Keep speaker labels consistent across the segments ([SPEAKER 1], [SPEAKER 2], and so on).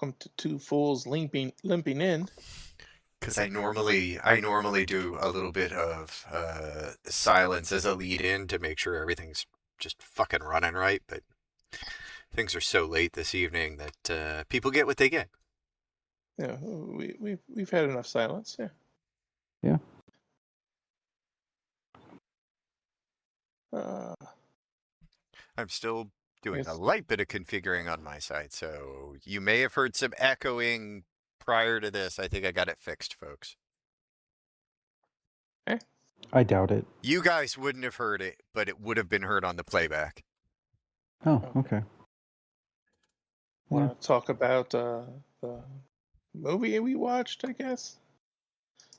[SPEAKER 1] welcome to Two Fools Limping In.
[SPEAKER 2] Because I normally do a little bit of silence as a lead in to make sure everything's just fucking running right, but things are so late this evening that people get what they get.
[SPEAKER 1] Yeah, we've had enough silence. Yeah.
[SPEAKER 3] Yeah.
[SPEAKER 2] I'm still doing a
[SPEAKER 1] Yes.
[SPEAKER 2] light bit of configuring on my side, so you may have heard some echoing prior to this. I think I got it fixed, folks.
[SPEAKER 3] I doubt it.
[SPEAKER 2] You guys wouldn't have heard it, but it would have been heard on the playback.
[SPEAKER 3] Oh, okay.
[SPEAKER 1] Want to talk about the movie we watched? I guess.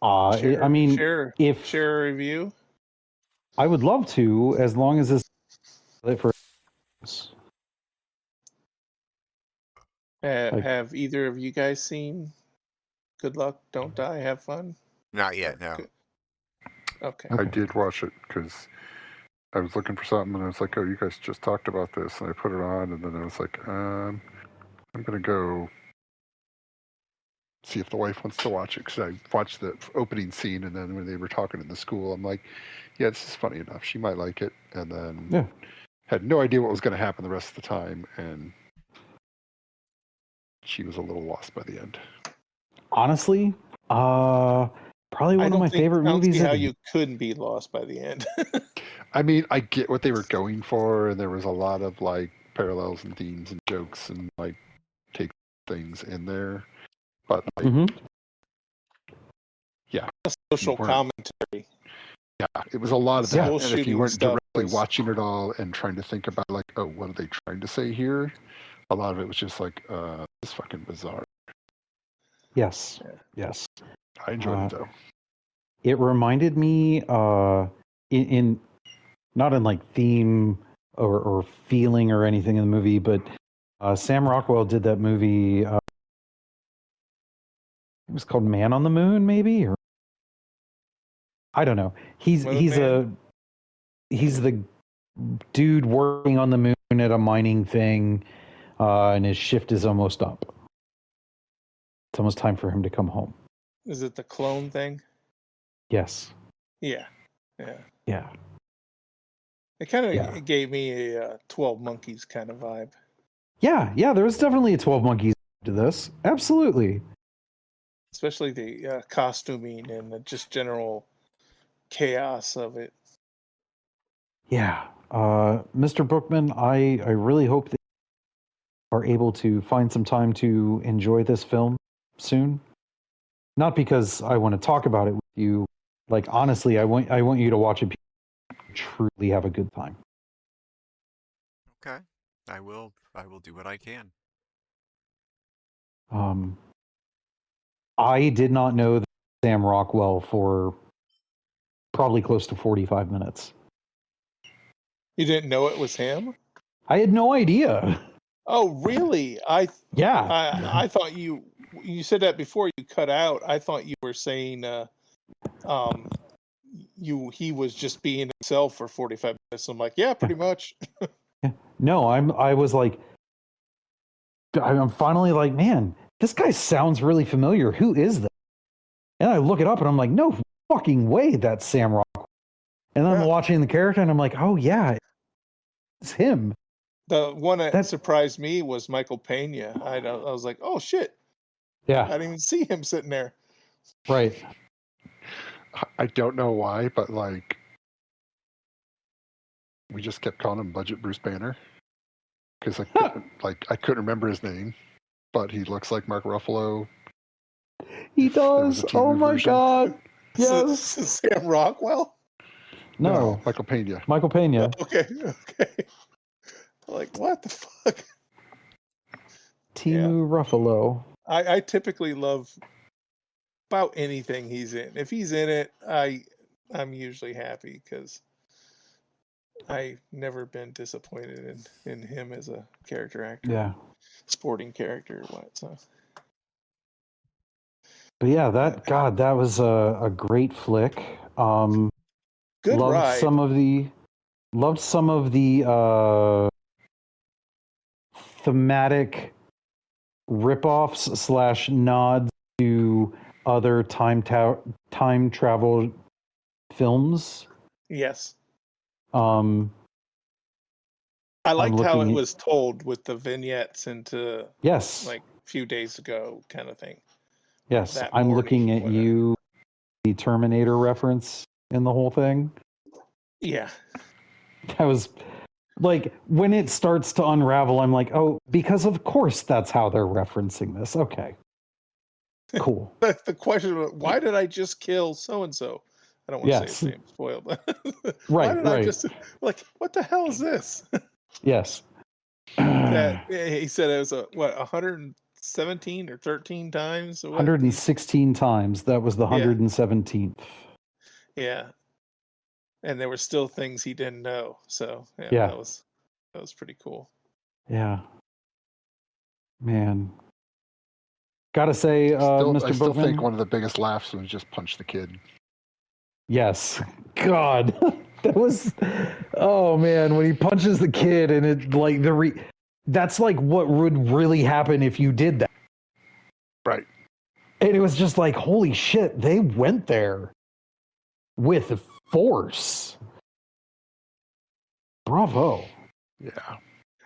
[SPEAKER 3] I mean,
[SPEAKER 1] share a review.
[SPEAKER 3] I would love to, as long as it's for.
[SPEAKER 1] Have either of you guys seen Good Luck, Don't Die, Have Fun?
[SPEAKER 2] Not yet, no.
[SPEAKER 1] Okay.
[SPEAKER 4] I did watch it because I was looking for something and I was like, oh, you guys just talked about this. And I put it on and then I was like, I'm going to go see if the wife wants to watch it because I watched the opening scene and then when they were talking in the school, I'm like, yeah, this is funny enough. She might like it. And then had no idea what was going to happen the rest of the time. And she was a little lost by the end.
[SPEAKER 3] Honestly, probably one of my favorite movies.
[SPEAKER 1] I don't see how you couldn't be lost by the end.
[SPEAKER 4] I mean, I get what they were going for, and there was a lot of like parallels and themes and jokes and like take things in there, but like, yeah,
[SPEAKER 1] social commentary.
[SPEAKER 4] Yeah, it was a lot of that. And if you weren't directly
[SPEAKER 1] was...
[SPEAKER 4] watching it all and trying to think about like, oh, what are they trying to say here? A lot of it was just like, this fucking bizarre.
[SPEAKER 3] Yes. Yes.
[SPEAKER 4] I enjoyed it though.
[SPEAKER 3] It reminded me in not in like theme or feeling or anything in the movie, but Sam Rockwell did that movie. It was called Man on the Moon, maybe, or I don't know. He's the dude working on the moon at a mining thing, and his shift is almost up. It's almost time for him to come home.
[SPEAKER 1] Is it the clone thing?
[SPEAKER 3] Yes.
[SPEAKER 1] Yeah. It kind of gave me a 12 Monkeys kind of vibe.
[SPEAKER 3] Yeah, there was definitely a 12 Monkeys to this. Absolutely.
[SPEAKER 1] Especially the costuming and the just general chaos of it.
[SPEAKER 3] Yeah. Mr. Bookman, I really hope that you are able to find some time to enjoy this film soon. Not because I want to talk about it with you. Like, honestly, I want you to watch it and truly have a good time.
[SPEAKER 2] Okay. I will do what I can.
[SPEAKER 3] I did not know Sam Rockwell for probably close to 45 minutes.
[SPEAKER 1] You didn't know it was him?
[SPEAKER 3] I had no idea.
[SPEAKER 1] Oh, really? I thought you said that before you cut out. I thought you were saying he was just being himself for 45 minutes. I'm like, yeah, pretty much.
[SPEAKER 3] No, I was like, I'm finally like, man, this guy sounds really familiar. Who is that? And I look it up and I'm like, no fucking way that's Sam Rockwell. And then I'm watching the character and I'm like, oh yeah, it's him.
[SPEAKER 1] The one that surprised me was Michael Pena. I was like, oh shit.
[SPEAKER 3] Yeah.
[SPEAKER 1] I didn't even see him sitting there.
[SPEAKER 3] Right.
[SPEAKER 4] I don't know why, but like, we just kept calling him Budget Bruce Banner because I couldn't remember his name, but he looks like Mark Ruffalo.
[SPEAKER 3] He does. Oh my god. Yes.
[SPEAKER 1] Sam Rockwell?
[SPEAKER 3] No,
[SPEAKER 4] Michael Pena.
[SPEAKER 3] Michael Pena.
[SPEAKER 1] Okay. Like, what the fuck?
[SPEAKER 3] Timu Ruffalo.
[SPEAKER 1] I typically love about anything he's in. If he's in it, I'm usually happy because I've never been disappointed in him as a character actor.
[SPEAKER 3] Yeah.
[SPEAKER 1] Sporting character or what, so.
[SPEAKER 3] But yeah, that was a great flick.
[SPEAKER 1] Good
[SPEAKER 3] loved
[SPEAKER 1] ride.
[SPEAKER 3] Loved some of the, thematic ripoffs / nods to other time travel films.
[SPEAKER 1] Yes.
[SPEAKER 3] Um,
[SPEAKER 1] I liked how it
[SPEAKER 3] looking at-
[SPEAKER 1] was told with the vignettes into
[SPEAKER 3] yes,
[SPEAKER 1] like a few days ago kind of thing.
[SPEAKER 3] yes.
[SPEAKER 1] that
[SPEAKER 3] I'm
[SPEAKER 1] morning,
[SPEAKER 3] looking at
[SPEAKER 1] whatever.
[SPEAKER 3] you, the Terminator reference in the whole thing.
[SPEAKER 1] Yeah.
[SPEAKER 3] That was like when it starts to unravel, I'm like, oh, because of course that's how they're referencing this. Okay. Cool.
[SPEAKER 1] The question of why did I just kill so and so? I don't want to say his name, spoiled. Why did I just like what the hell is this?
[SPEAKER 3] Yes.
[SPEAKER 1] That he said it was 117 or 13 times.
[SPEAKER 3] 116 times. That was the 117th.
[SPEAKER 1] Yeah. And there were still things he didn't know. So
[SPEAKER 3] Yeah.
[SPEAKER 1] that was pretty cool.
[SPEAKER 3] Yeah. Man. Gotta say, Mr.
[SPEAKER 4] I still
[SPEAKER 3] Bookman,
[SPEAKER 4] think one of the biggest laughs was just punch the kid.
[SPEAKER 3] yes. God. That was, oh man, when he punches the kid and it like that's like what would really happen if you did that.
[SPEAKER 4] Right.
[SPEAKER 3] And it was just like, holy shit, they went there with force. Bravo.
[SPEAKER 4] Yeah.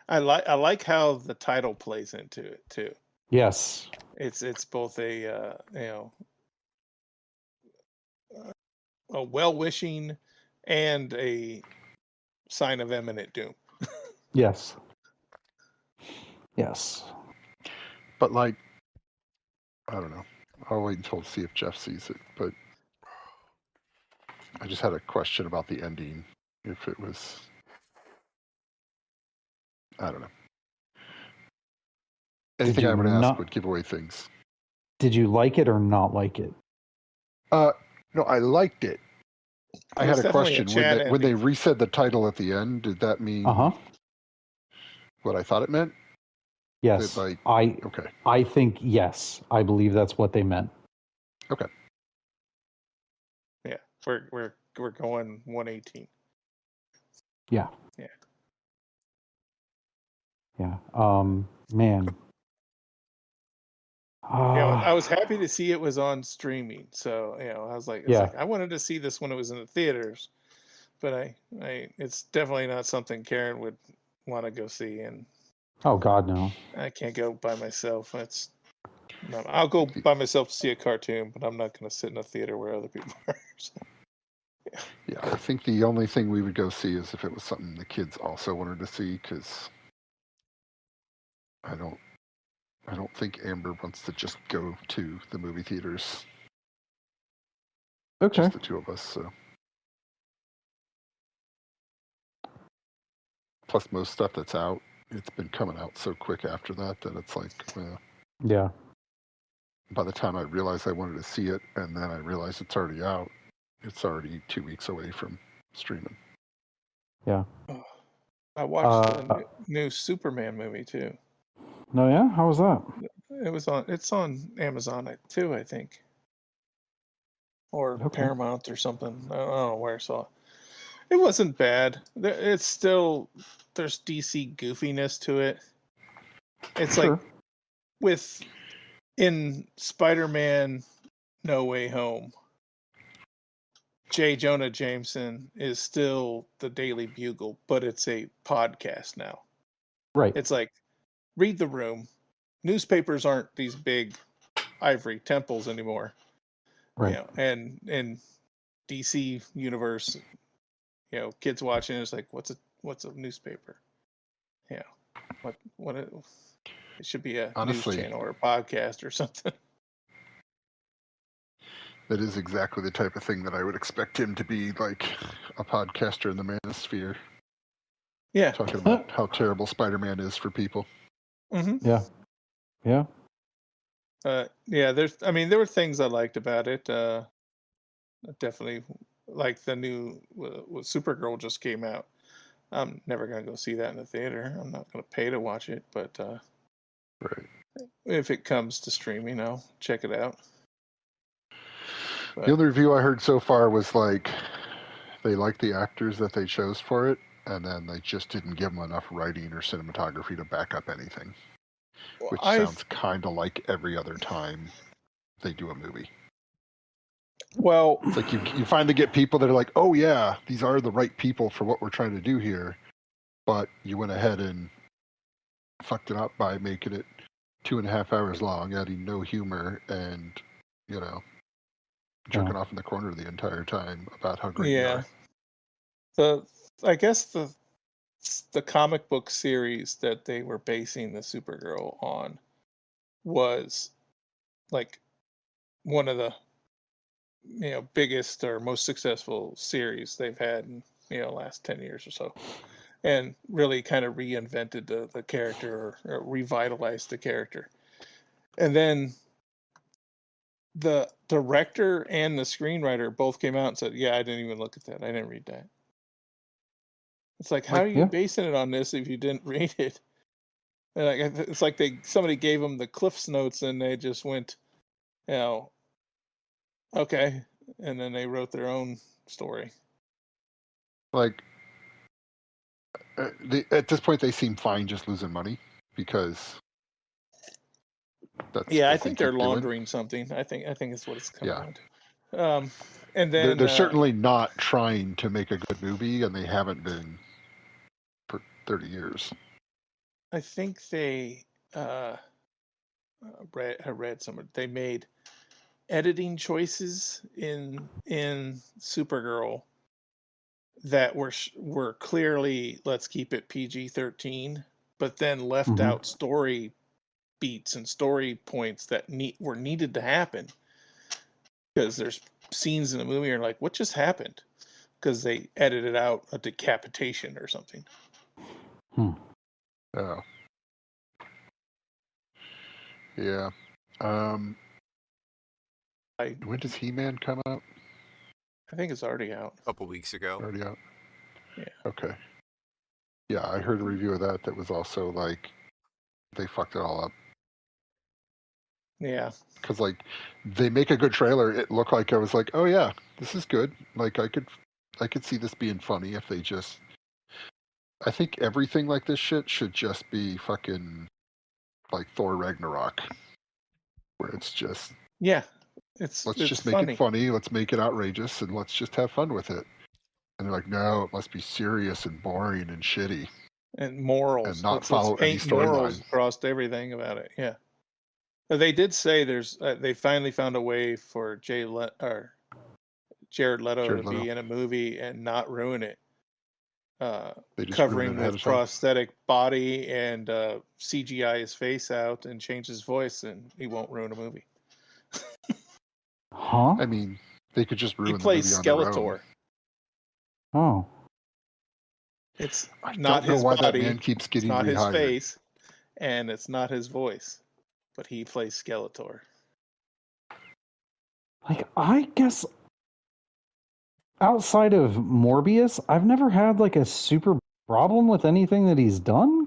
[SPEAKER 1] I like how the title plays into it too.
[SPEAKER 3] Yes.
[SPEAKER 1] It's both a a well-wishing and a sign of imminent doom.
[SPEAKER 3] Yes. Yes.
[SPEAKER 4] But like, I don't know. I'll wait until see if Jeff sees it. But I just had a question about the ending. If it was, I don't know. Anything I would ask would give away things.
[SPEAKER 3] Did you like it or not like it?
[SPEAKER 4] No, I liked it. I had a question. When they resaid the title at the end, did that mean what I thought it meant?
[SPEAKER 3] Yes.
[SPEAKER 4] Okay.
[SPEAKER 3] I think yes. I believe that's what they meant.
[SPEAKER 4] Okay.
[SPEAKER 1] Yeah, we're going 118.
[SPEAKER 3] Yeah.
[SPEAKER 1] Yeah.
[SPEAKER 3] Yeah. Man.
[SPEAKER 1] I was happy to see it was on streaming. So, I was like, I wanted to see this when it was in the theaters, but it's definitely not something Karen would want to go see. And
[SPEAKER 3] oh God, no.
[SPEAKER 1] I can't go by myself. I'll go by myself to see a cartoon, but I'm not going to sit in a theater where other people are. So.
[SPEAKER 4] Yeah, I think the only thing we would go see is if it was something the kids also wanted to see, because I don't think Amber wants to just go to the movie theaters.
[SPEAKER 3] Okay.
[SPEAKER 4] Just the two of us, so. Plus, most stuff that's out, it's been coming out so quick after that it's like, well.
[SPEAKER 3] Yeah.
[SPEAKER 4] By the time I realized I wanted to see it, and then I realized it's already out, it's already 2 weeks away from streaming.
[SPEAKER 3] Yeah.
[SPEAKER 1] I watched the new Superman movie too.
[SPEAKER 3] No, yeah? How was that?
[SPEAKER 1] It's on Amazon too, I think. Or Paramount or something. I don't know where I saw it. It wasn't bad. It's still, there's DC goofiness to it. It's like in Spider-Man No Way Home, J. Jonah Jameson is still the Daily Bugle, but it's a podcast now.
[SPEAKER 3] Right.
[SPEAKER 1] It's like, read the room. Newspapers aren't these big ivory temples anymore.
[SPEAKER 3] Right.
[SPEAKER 1] And in DC universe, kids watching it's like, what's a newspaper? Yeah. It should be a news channel or a podcast or something.
[SPEAKER 4] That is exactly the type of thing that I would expect him to be, like a podcaster in the manosphere.
[SPEAKER 1] Yeah.
[SPEAKER 4] Talking about how terrible Spider-Man is for people.
[SPEAKER 1] Mm-hmm.
[SPEAKER 3] Yeah. Yeah.
[SPEAKER 1] There were things I liked about it. Definitely, like the new Supergirl just came out. I'm never gonna go see that in the theater. I'm not gonna pay to watch it, but
[SPEAKER 4] right.
[SPEAKER 1] If it comes to streaming, I'll check it out.
[SPEAKER 4] But the only review I heard so far was like they liked the actors that they chose for it, and then they just didn't give them enough writing or cinematography to back up anything. which
[SPEAKER 1] I
[SPEAKER 4] sounds kind of like every other time they do a movie.
[SPEAKER 1] well,
[SPEAKER 4] It's like you finally get people that are like, oh yeah, these are the right people for what we're trying to do here, but you went ahead and fucked it up by making it 2.5 hours long, adding no humor, and jerking off in the corner the entire time about how great you are.
[SPEAKER 1] I guess the comic book series that they were basing the Supergirl on was like one of the biggest or most successful series they've had in last 10 years or so, and really kind of reinvented the character, or revitalized the character. And then the director and the screenwriter both came out and said, yeah, I didn't even look at that, I didn't read that. It's like, how are you basing it on this if you didn't read it? And like, it's like somebody gave them the Cliff's Notes and they just went, okay, and then they wrote their own story.
[SPEAKER 4] Like, at this point, they seem fine just losing money because that's
[SPEAKER 1] I
[SPEAKER 4] what
[SPEAKER 1] think
[SPEAKER 4] they
[SPEAKER 1] they're
[SPEAKER 4] keep doing.
[SPEAKER 1] laundering something. I think it's what it's coming down to. And then
[SPEAKER 4] they're certainly not trying to make a good movie, and they haven't been for 30 years.
[SPEAKER 1] I think they I read somewhere they made editing choices in Supergirl that were clearly, let's keep it PG-13, but then left out story beats and story points that were needed to happen, because there's scenes in the movie you're like, what just happened? Because they edited out a decapitation or something.
[SPEAKER 4] Oh. Yeah. When does He-Man come out?
[SPEAKER 1] I think it's already out.
[SPEAKER 2] A couple weeks ago.
[SPEAKER 4] Already out?
[SPEAKER 1] Yeah.
[SPEAKER 4] Okay. Yeah, I heard a review of that was also like, they fucked it all up.
[SPEAKER 1] Yeah.
[SPEAKER 4] Because, like, they make a good trailer. It looked like I was like, oh yeah, this is good. Like, I could see this being funny if they just... I think everything like this shit should just be fucking like Thor Ragnarok, where it's just...
[SPEAKER 1] Yeah.
[SPEAKER 4] Let's
[SPEAKER 1] it's
[SPEAKER 4] just
[SPEAKER 1] funny.
[SPEAKER 4] make it funny, let's make it outrageous, and let's just have fun with it. And they're like, no, it must be serious and boring and shitty.
[SPEAKER 1] And morals.
[SPEAKER 4] And not follow any
[SPEAKER 1] morals
[SPEAKER 4] storyline.
[SPEAKER 1] across everything about it. Yeah. But they did say they finally found a way for Jared Leto to be in a movie and not ruin it. Covering with prosthetic body and CGI his face out and change his voice, and he won't ruin a movie.
[SPEAKER 3] Huh?
[SPEAKER 4] I mean, they could just ruin
[SPEAKER 1] the movie
[SPEAKER 4] on their own.
[SPEAKER 3] Oh.
[SPEAKER 1] It's
[SPEAKER 4] I
[SPEAKER 1] not
[SPEAKER 4] don't know
[SPEAKER 1] his
[SPEAKER 4] why
[SPEAKER 1] body,
[SPEAKER 4] that man keeps getting
[SPEAKER 1] it's not
[SPEAKER 4] rehired.
[SPEAKER 1] his face, and it's not his voice, but he plays Skeletor.
[SPEAKER 3] Like, I guess outside of Morbius, I've never had like a super problem with anything that he's done.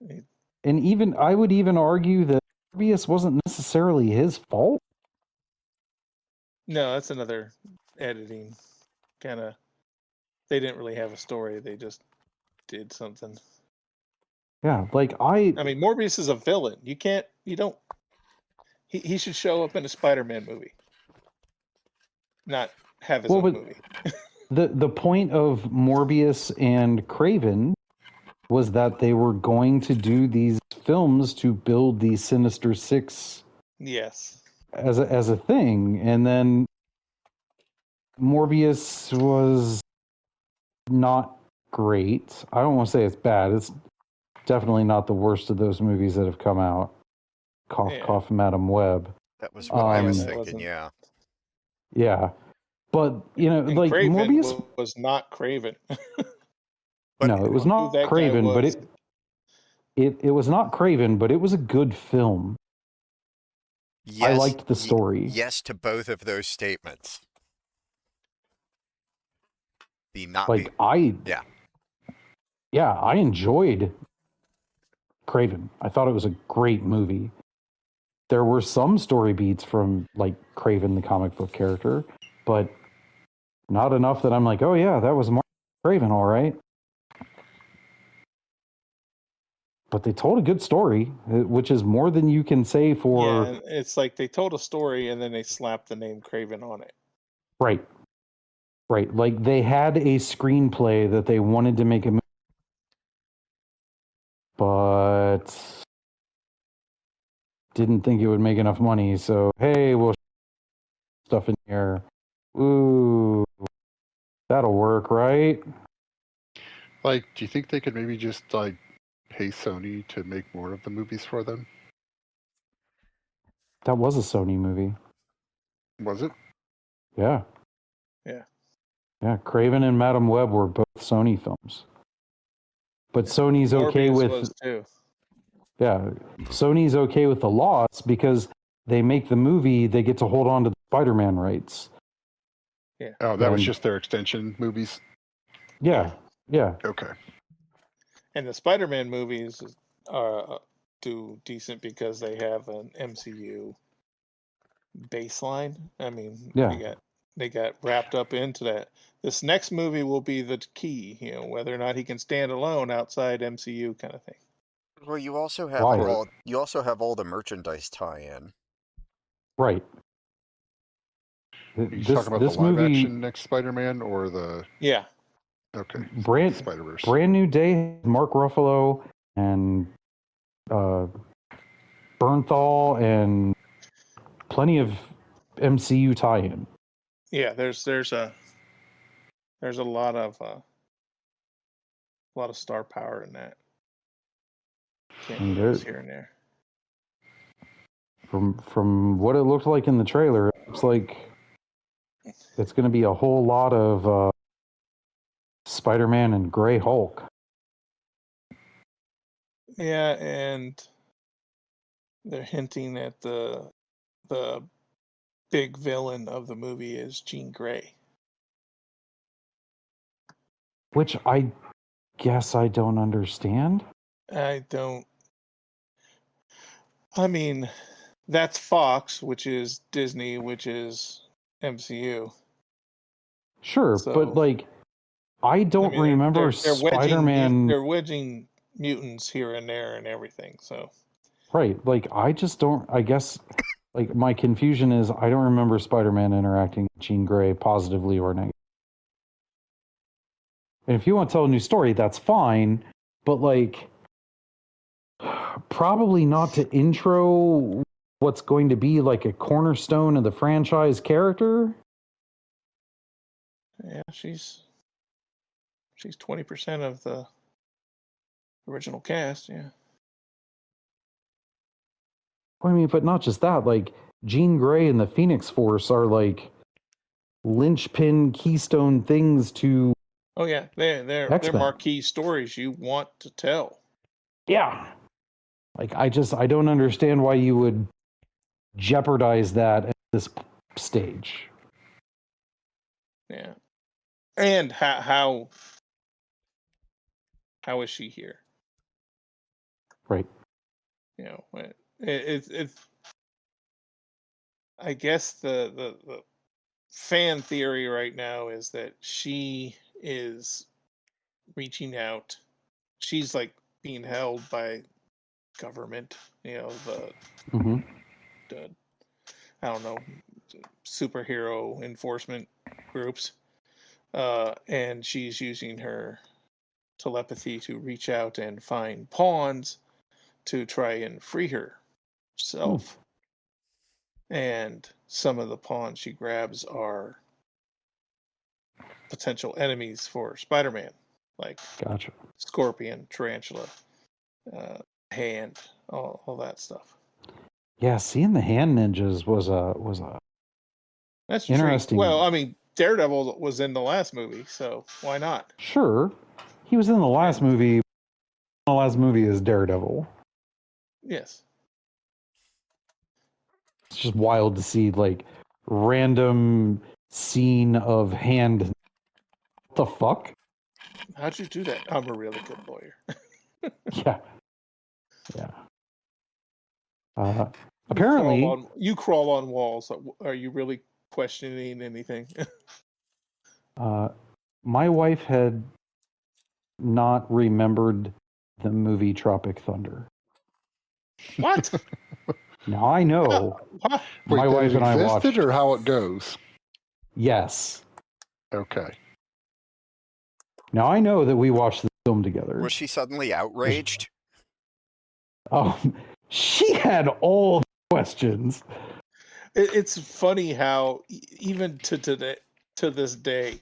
[SPEAKER 3] And even I would even argue that Morbius wasn't necessarily his fault.
[SPEAKER 1] No, that's another editing kind of. They didn't really have a story. They just did something.
[SPEAKER 3] Yeah, like I
[SPEAKER 1] mean, Morbius is a villain. He should show up in a Spider-Man movie, not have his own movie.
[SPEAKER 3] the point of Morbius and Kraven was that they were going to do these films to build the Sinister Six.
[SPEAKER 1] Yes.
[SPEAKER 3] As a thing, and then Morbius was not great. I don't want to say it's bad. It's definitely not the worst of those movies that have come out. Cough, cough, Madam Web.
[SPEAKER 2] That was what I was thinking, yeah.
[SPEAKER 3] Yeah. But,
[SPEAKER 1] and
[SPEAKER 3] like
[SPEAKER 1] Kraven
[SPEAKER 3] Morbius
[SPEAKER 1] was not Kraven.
[SPEAKER 3] No, it was not Kraven, but it was not Kraven, but it was a good film.
[SPEAKER 2] Yes,
[SPEAKER 3] I liked the story.
[SPEAKER 2] Yes to both of those statements.
[SPEAKER 3] Yeah, I enjoyed Kraven. I thought it was a great movie. There were some story beats from like Kraven, the comic book character, but not enough that I'm like, oh yeah, that was Kraven, all right. but they told a good story, which is more than you can say for
[SPEAKER 1] Yeah, it's like they told a story and then they slapped the name Craven on it.
[SPEAKER 3] right. Like they had a screenplay that they wanted to make a movie, but didn't think it would make enough money. So hey, we'll stuff in here. Ooh, that'll work, right?
[SPEAKER 4] Like, do you think they could maybe just like pay Sony to make more of the movies for them?
[SPEAKER 3] That was a Sony movie.
[SPEAKER 4] Was it?
[SPEAKER 3] Yeah.
[SPEAKER 1] Yeah.
[SPEAKER 3] Yeah, Craven and Madam Web were both Sony films. But Sony's okay
[SPEAKER 1] Morbius
[SPEAKER 3] with
[SPEAKER 1] was too.
[SPEAKER 3] yeah, Sony's okay with the loss because they make the movie, they get to hold on to the Spider-Man rights.
[SPEAKER 1] Yeah.
[SPEAKER 4] Oh, that was
[SPEAKER 3] And-
[SPEAKER 4] just their extension movies.
[SPEAKER 3] Yeah.
[SPEAKER 4] Okay.
[SPEAKER 1] And the Spider-Man movies do decent because they have an MCU baseline. I mean,
[SPEAKER 3] Yeah.
[SPEAKER 1] they got wrapped up into that. This next movie will be the key, whether or not he can stand alone outside MCU kind of thing.
[SPEAKER 2] Well, you also have
[SPEAKER 3] Why?
[SPEAKER 2] all the merchandise tie-in.
[SPEAKER 3] Right.
[SPEAKER 4] Are you talking about the live action next Spider-Man or the
[SPEAKER 1] Yeah.
[SPEAKER 4] okay
[SPEAKER 3] Brand
[SPEAKER 4] Spider-Verse?
[SPEAKER 3] Brand New Day, Mark Ruffalo and Bernthal and plenty of MCU tie-in.
[SPEAKER 1] Yeah, there's a lot of star power in that. Cameos here and there.
[SPEAKER 3] From what it looked like in the trailer, it looks like it's going to be a whole lot of Spider-Man and Gray Hulk.
[SPEAKER 1] Yeah, and they're hinting at the big villain of the movie is Jean Grey.
[SPEAKER 3] Which I guess I don't understand.
[SPEAKER 1] I mean, that's Fox, which is Disney, which is MCU.
[SPEAKER 3] Sure,
[SPEAKER 1] So,
[SPEAKER 3] but like, I don't remember
[SPEAKER 1] they're
[SPEAKER 3] Spider-Man.
[SPEAKER 1] They're wedging mutants here and there and everything. So,
[SPEAKER 3] Right, like I just don't. I guess like my confusion is I don't remember Spider-Man interacting with Jean Grey positively or negatively. And if you want to tell a new story, that's fine. But like, probably not to intro what's going to be like a cornerstone of the franchise character.
[SPEAKER 1] yeah, she's 20% of the original cast. Yeah.
[SPEAKER 3] I mean, but not just that. Like Jean Grey and the Phoenix Force are like linchpin, keystone things to.
[SPEAKER 1] Oh yeah, they're
[SPEAKER 3] X-Men.
[SPEAKER 1] marquee stories you want to tell.
[SPEAKER 3] Yeah. Like I don't understand why you would jeopardize that at this stage.
[SPEAKER 1] Yeah. And how is she here?
[SPEAKER 3] Right.
[SPEAKER 1] It's I guess the fan theory right now is that she is reaching out. She's like being held by government,
[SPEAKER 3] Mm-hmm.
[SPEAKER 1] the I don't know, superhero enforcement groups. And she's using her telepathy to reach out and find pawns to try and free herself. And some of the pawns she grabs are potential enemies for Spider-Man, like
[SPEAKER 3] Gotcha.
[SPEAKER 1] Scorpion, Tarantula, Hand, all that stuff.
[SPEAKER 3] Yeah, seeing the hand ninjas was a
[SPEAKER 1] That's
[SPEAKER 3] interesting.
[SPEAKER 1] Well, I mean, Daredevil was in the last movie, so why not?
[SPEAKER 3] Sure, he was in the last movie. The last movie is Daredevil.
[SPEAKER 1] Yes.
[SPEAKER 3] It's just wild to see like random scene of hand. What the fuck?
[SPEAKER 1] How'd you do that? I'm a really good lawyer.
[SPEAKER 3] Yeah. Apparently,
[SPEAKER 1] you crawl on walls. Are you really questioning anything?
[SPEAKER 3] my wife had not remembered the movie Tropic Thunder.
[SPEAKER 1] What?
[SPEAKER 3] Now I know
[SPEAKER 1] What?
[SPEAKER 4] Wait,
[SPEAKER 3] my
[SPEAKER 4] that
[SPEAKER 3] wife
[SPEAKER 4] it
[SPEAKER 3] and I
[SPEAKER 4] existed
[SPEAKER 3] watched.
[SPEAKER 4] or how it goes?
[SPEAKER 3] Yes.
[SPEAKER 4] Okay.
[SPEAKER 3] Now I know that we watched the film together.
[SPEAKER 2] Was she suddenly outraged?
[SPEAKER 3] She had all the questions.
[SPEAKER 1] It's funny how even to this day,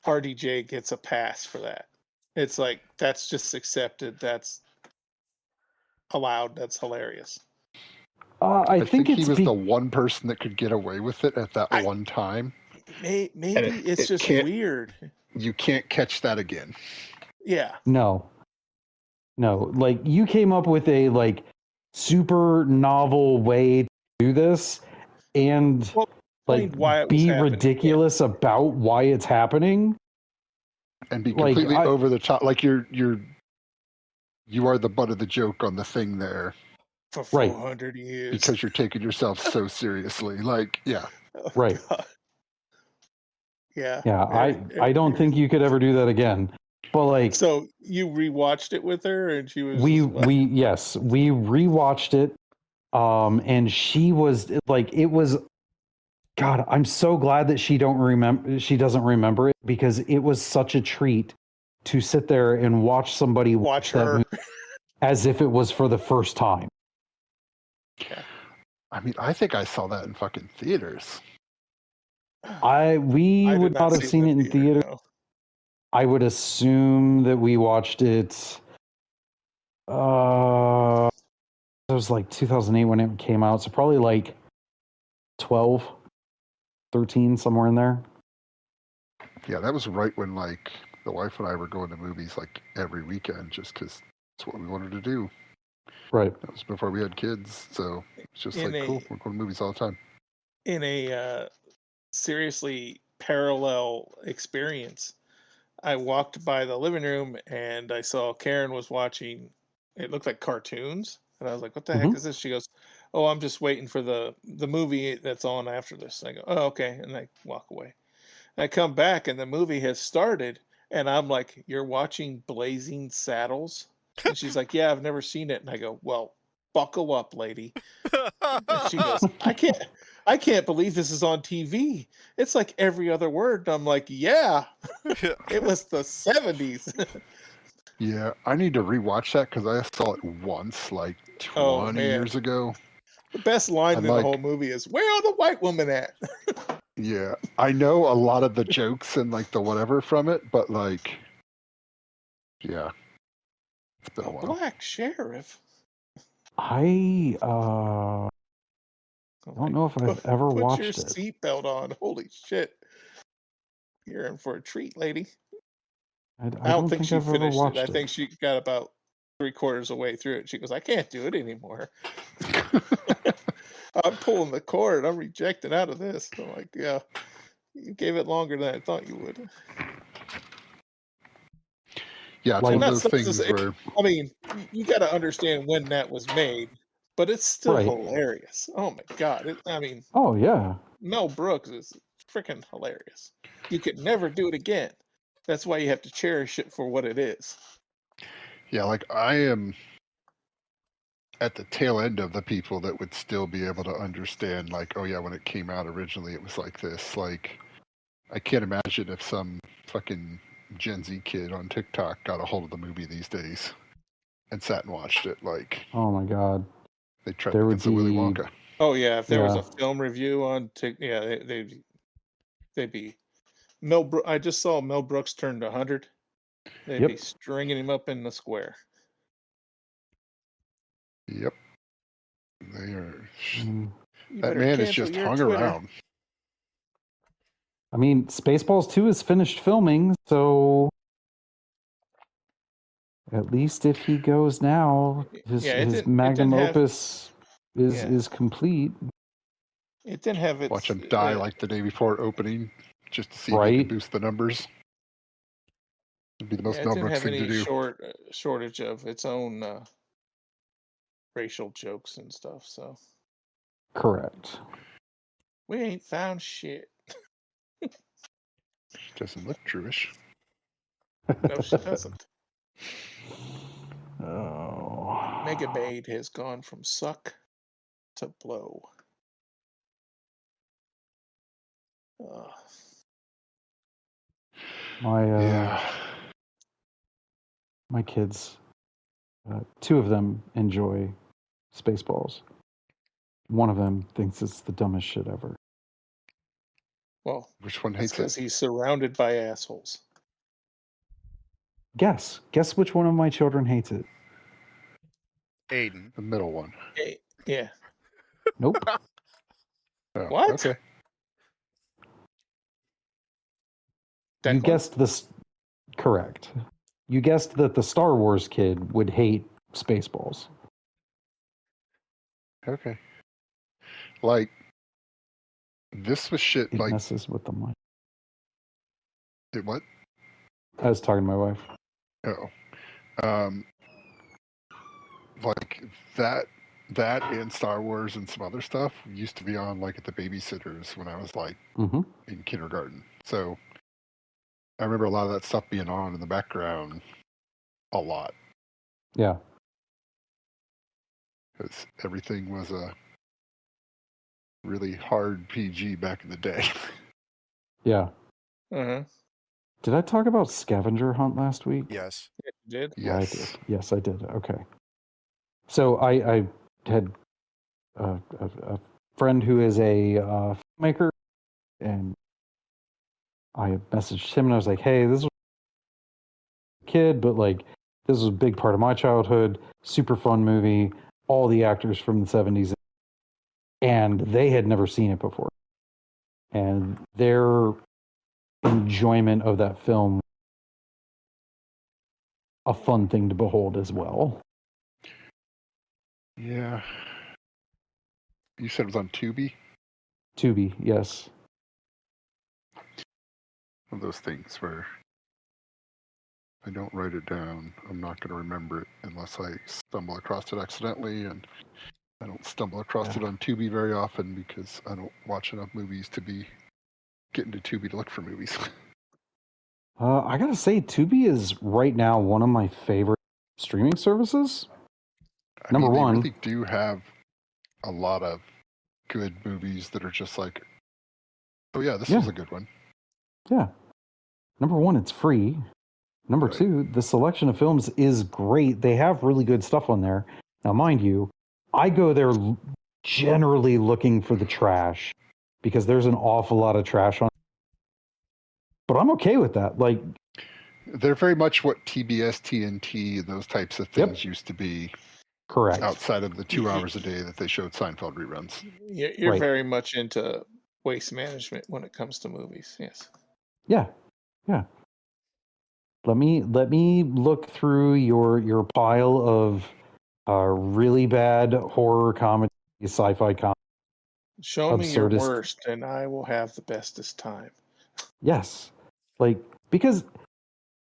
[SPEAKER 1] RDJ gets a pass for that. It's like that's just accepted. That's allowed. That's hilarious.
[SPEAKER 3] I think
[SPEAKER 4] he
[SPEAKER 3] it's
[SPEAKER 4] was the one person that could get away with it at that one time.
[SPEAKER 1] Maybe it's
[SPEAKER 4] it
[SPEAKER 1] just
[SPEAKER 4] can't-
[SPEAKER 1] weird.
[SPEAKER 4] You can't catch that again.
[SPEAKER 1] Yeah.
[SPEAKER 3] no. Like you came up with a like super novel way to do this, and
[SPEAKER 1] Well,
[SPEAKER 3] like
[SPEAKER 1] explained why it was
[SPEAKER 3] be
[SPEAKER 1] happening.
[SPEAKER 3] ridiculous about why it's happening.
[SPEAKER 4] And be
[SPEAKER 3] Like,
[SPEAKER 4] completely over the top. Like you are the butt of the joke on the thing there
[SPEAKER 1] For
[SPEAKER 3] Right.
[SPEAKER 1] 400 years.
[SPEAKER 4] because you're taking yourself so seriously. Like, yeah.
[SPEAKER 1] Oh,
[SPEAKER 3] Right.
[SPEAKER 1] God. Yeah.
[SPEAKER 3] Yeah, I don't
[SPEAKER 1] very-
[SPEAKER 3] think you could ever do that again. But like
[SPEAKER 1] So you rewatched it with her, and she was
[SPEAKER 3] we
[SPEAKER 1] just like,
[SPEAKER 3] we rewatched it, and she was like, it was, God, I'm so glad that she doesn't remember it, because it was such a treat to sit there and watch somebody
[SPEAKER 1] watch
[SPEAKER 3] that
[SPEAKER 1] her.
[SPEAKER 3] movie as if it was for the first time.
[SPEAKER 4] I mean, I think I saw that in fucking theaters.
[SPEAKER 3] We
[SPEAKER 1] I did
[SPEAKER 3] would not have
[SPEAKER 1] see
[SPEAKER 3] seen it in theater.
[SPEAKER 1] no.
[SPEAKER 3] I would assume that we watched it. It was like 2008 when it came out, so probably like 12, 13, somewhere in there.
[SPEAKER 4] Yeah, that was right when like the wife and I were going to movies like every weekend just because it's what we wanted to do.
[SPEAKER 3] Right.
[SPEAKER 4] That was before we had kids, so it's just
[SPEAKER 1] In
[SPEAKER 4] like
[SPEAKER 1] a-
[SPEAKER 4] cool. We're going to movies all the time.
[SPEAKER 1] In a seriously parallel experience, I walked by the living room and I saw Karen was watching. It looked like cartoons, and I was like, "What the heck is this?" She goes, "Oh, I'm just waiting for the movie that's on after this." I go, "Oh, okay," and I walk away. And I come back and the movie has started, and I'm like, "You're watching Blazing Saddles?" And she's like, "Yeah, I've never seen it." And I go, "Well, buckle up, lady." And she goes, I can't believe this is on TV. It's like every other word. And I'm like, yeah, it was the 70s.
[SPEAKER 4] Yeah, I need to rewatch that because I saw it once, like 20
[SPEAKER 1] Oh, man.
[SPEAKER 4] years ago.
[SPEAKER 1] The best line
[SPEAKER 4] And,
[SPEAKER 1] in the
[SPEAKER 4] like-
[SPEAKER 1] whole movie is, "Where are the white women at?"
[SPEAKER 4] Yeah, I know a lot of the jokes and like the whatever from it, but like, yeah, it's been a while.
[SPEAKER 1] Black sheriff.
[SPEAKER 3] I
[SPEAKER 1] I'm
[SPEAKER 3] don't
[SPEAKER 1] like,
[SPEAKER 3] know if I've ever
[SPEAKER 1] put your
[SPEAKER 3] watched it.
[SPEAKER 1] seatbelt on. Holy shit. You're in for a treat, lady.
[SPEAKER 3] I
[SPEAKER 1] I don't think she
[SPEAKER 3] I've ever
[SPEAKER 1] finished
[SPEAKER 3] watched
[SPEAKER 1] it. I
[SPEAKER 3] it.
[SPEAKER 1] think she got about 3/4 of the way through it. She goes, "I can't do it anymore. I'm pulling the cord. I'm rejected out of this." I'm like, "Yeah, you gave it longer than I thought you would."
[SPEAKER 4] Yeah, it's
[SPEAKER 3] Like-
[SPEAKER 4] one
[SPEAKER 1] And
[SPEAKER 4] of those
[SPEAKER 1] that's
[SPEAKER 4] things
[SPEAKER 1] just-
[SPEAKER 4] where
[SPEAKER 1] I mean, you got to understand when that was made, but it's still
[SPEAKER 3] Right.
[SPEAKER 1] hilarious. Oh my god! I mean,
[SPEAKER 3] Oh yeah.
[SPEAKER 1] Mel Brooks is freaking hilarious. You could never do it again. That's why you have to cherish it for what it is.
[SPEAKER 4] yeah, like I am at the tail end of the people that would still be able to understand, like, oh yeah, when it came out originally, it was like this. Like, I can't imagine if some fucking Gen Z kid on TikTok got a hold of the movie these days and sat and watched it. Like,
[SPEAKER 3] Oh my God.
[SPEAKER 4] they tried
[SPEAKER 3] There
[SPEAKER 4] to
[SPEAKER 3] would
[SPEAKER 4] get Willy
[SPEAKER 3] be-
[SPEAKER 4] Wonka.
[SPEAKER 1] Oh yeah, if there was
[SPEAKER 3] Yeah.
[SPEAKER 1] a film review on yeah, they'd be I just saw Mel Brooks turned 100. They'd be
[SPEAKER 3] Yep.
[SPEAKER 1] stringing him up in the square.
[SPEAKER 4] Yep, they are.
[SPEAKER 3] Mm.
[SPEAKER 1] You
[SPEAKER 4] That
[SPEAKER 1] better
[SPEAKER 4] man is
[SPEAKER 1] cancel
[SPEAKER 4] just
[SPEAKER 1] your
[SPEAKER 4] hung
[SPEAKER 1] Twitter.
[SPEAKER 4] around.
[SPEAKER 3] I mean, Spaceballs 2 is finished filming, so at least if he goes now, his
[SPEAKER 1] Yeah, it
[SPEAKER 3] his
[SPEAKER 1] didn't- it
[SPEAKER 3] magnum
[SPEAKER 1] didn't have-
[SPEAKER 3] opus is
[SPEAKER 1] Yeah.
[SPEAKER 3] is complete.
[SPEAKER 1] It didn't have its
[SPEAKER 4] Watch him die like the day before opening, just to see if he
[SPEAKER 3] Right.
[SPEAKER 4] can boost the numbers. It'd be the most
[SPEAKER 1] it
[SPEAKER 4] Mel
[SPEAKER 1] didn't
[SPEAKER 4] Brooks
[SPEAKER 1] have
[SPEAKER 4] thing to
[SPEAKER 1] any
[SPEAKER 4] do.
[SPEAKER 1] shortage of its own racial jokes and stuff. So
[SPEAKER 3] Correct.
[SPEAKER 1] we ain't found shit.
[SPEAKER 4] Doesn't look Jewish.
[SPEAKER 1] No, she doesn't.
[SPEAKER 3] Oh.
[SPEAKER 1] Megabade has gone from suck to blow. Uh,
[SPEAKER 3] My my kids, two of them enjoy Spaceballs. One of them thinks it's the dumbest shit ever.
[SPEAKER 1] well,
[SPEAKER 4] Which one
[SPEAKER 1] it's
[SPEAKER 4] hates
[SPEAKER 1] because
[SPEAKER 4] it?
[SPEAKER 1] he's surrounded by assholes.
[SPEAKER 3] Guess which one of my children hates it?
[SPEAKER 2] Aiden.
[SPEAKER 4] The middle one.
[SPEAKER 1] Yeah.
[SPEAKER 3] Nope.
[SPEAKER 4] Oh,
[SPEAKER 1] What?
[SPEAKER 4] Okay.
[SPEAKER 3] You
[SPEAKER 1] Declan?
[SPEAKER 3] guessed this correct. You guessed that the Star Wars kid would hate Spaceballs.
[SPEAKER 4] Okay. Like, this was shit.
[SPEAKER 3] It
[SPEAKER 4] Like,
[SPEAKER 3] messes with the mind.
[SPEAKER 4] it what?
[SPEAKER 3] I was talking to my wife.
[SPEAKER 4] Oh. Like that and Star Wars and some other stuff used to be on like at the babysitters when I was like
[SPEAKER 3] Mm-hmm.
[SPEAKER 4] in kindergarten. So I remember a lot of that stuff being on in the background a lot
[SPEAKER 3] Yeah.
[SPEAKER 4] because everything was a really hard PG back in the day.
[SPEAKER 3] Yeah.
[SPEAKER 1] Uh-huh.
[SPEAKER 3] Did I talk about Scavenger Hunt last week?
[SPEAKER 2] Yes.
[SPEAKER 1] Yeah, you did.
[SPEAKER 3] Yeah, I did.
[SPEAKER 4] Yes.
[SPEAKER 3] Yes, I did. Okay. So I had a friend who is a filmmaker, and I messaged him and I was like, "Hey, this was a kid, but like this was a big part of my childhood. Super fun movie. All the actors from the '70s, and they had never seen it before, and their enjoyment of that film, a fun thing to behold as well."
[SPEAKER 4] Yeah. You said it was on Tubi?
[SPEAKER 3] Tubi, yes.
[SPEAKER 4] One of those things where I don't write it down, I'm not going to remember it unless I stumble across it accidentally, and I don't stumble across it on Tubi very often because I don't watch enough movies to be getting to Tubi to look for movies.
[SPEAKER 3] I gotta say, Tubi is right now one of my favorite streaming services. Number
[SPEAKER 4] they
[SPEAKER 3] one.
[SPEAKER 4] really do have a lot of good movies that are just like, oh yeah, this was a good one.
[SPEAKER 3] Yeah. Number one, it's free. Number
[SPEAKER 4] Right.
[SPEAKER 3] two, the selection of films is great. They have really good stuff on there. Now, mind you, I go there generally looking for the trash because there's an awful lot of trash on. But I'm okay with that. Like,
[SPEAKER 4] they're very much what TBS, TNT, and those types of things used to be.
[SPEAKER 3] Correct.
[SPEAKER 4] Outside of the 2 hours a day that they showed Seinfeld reruns.
[SPEAKER 1] You're
[SPEAKER 3] Right.
[SPEAKER 1] very much into waste management when it comes to movies. Yes.
[SPEAKER 3] Yeah. Yeah. Let me look through your pile of really bad horror comedy, sci-fi comedy.
[SPEAKER 1] Show me your
[SPEAKER 3] Absurdist.
[SPEAKER 1] worst, and I will have the bestest time.
[SPEAKER 3] Yes. Like, because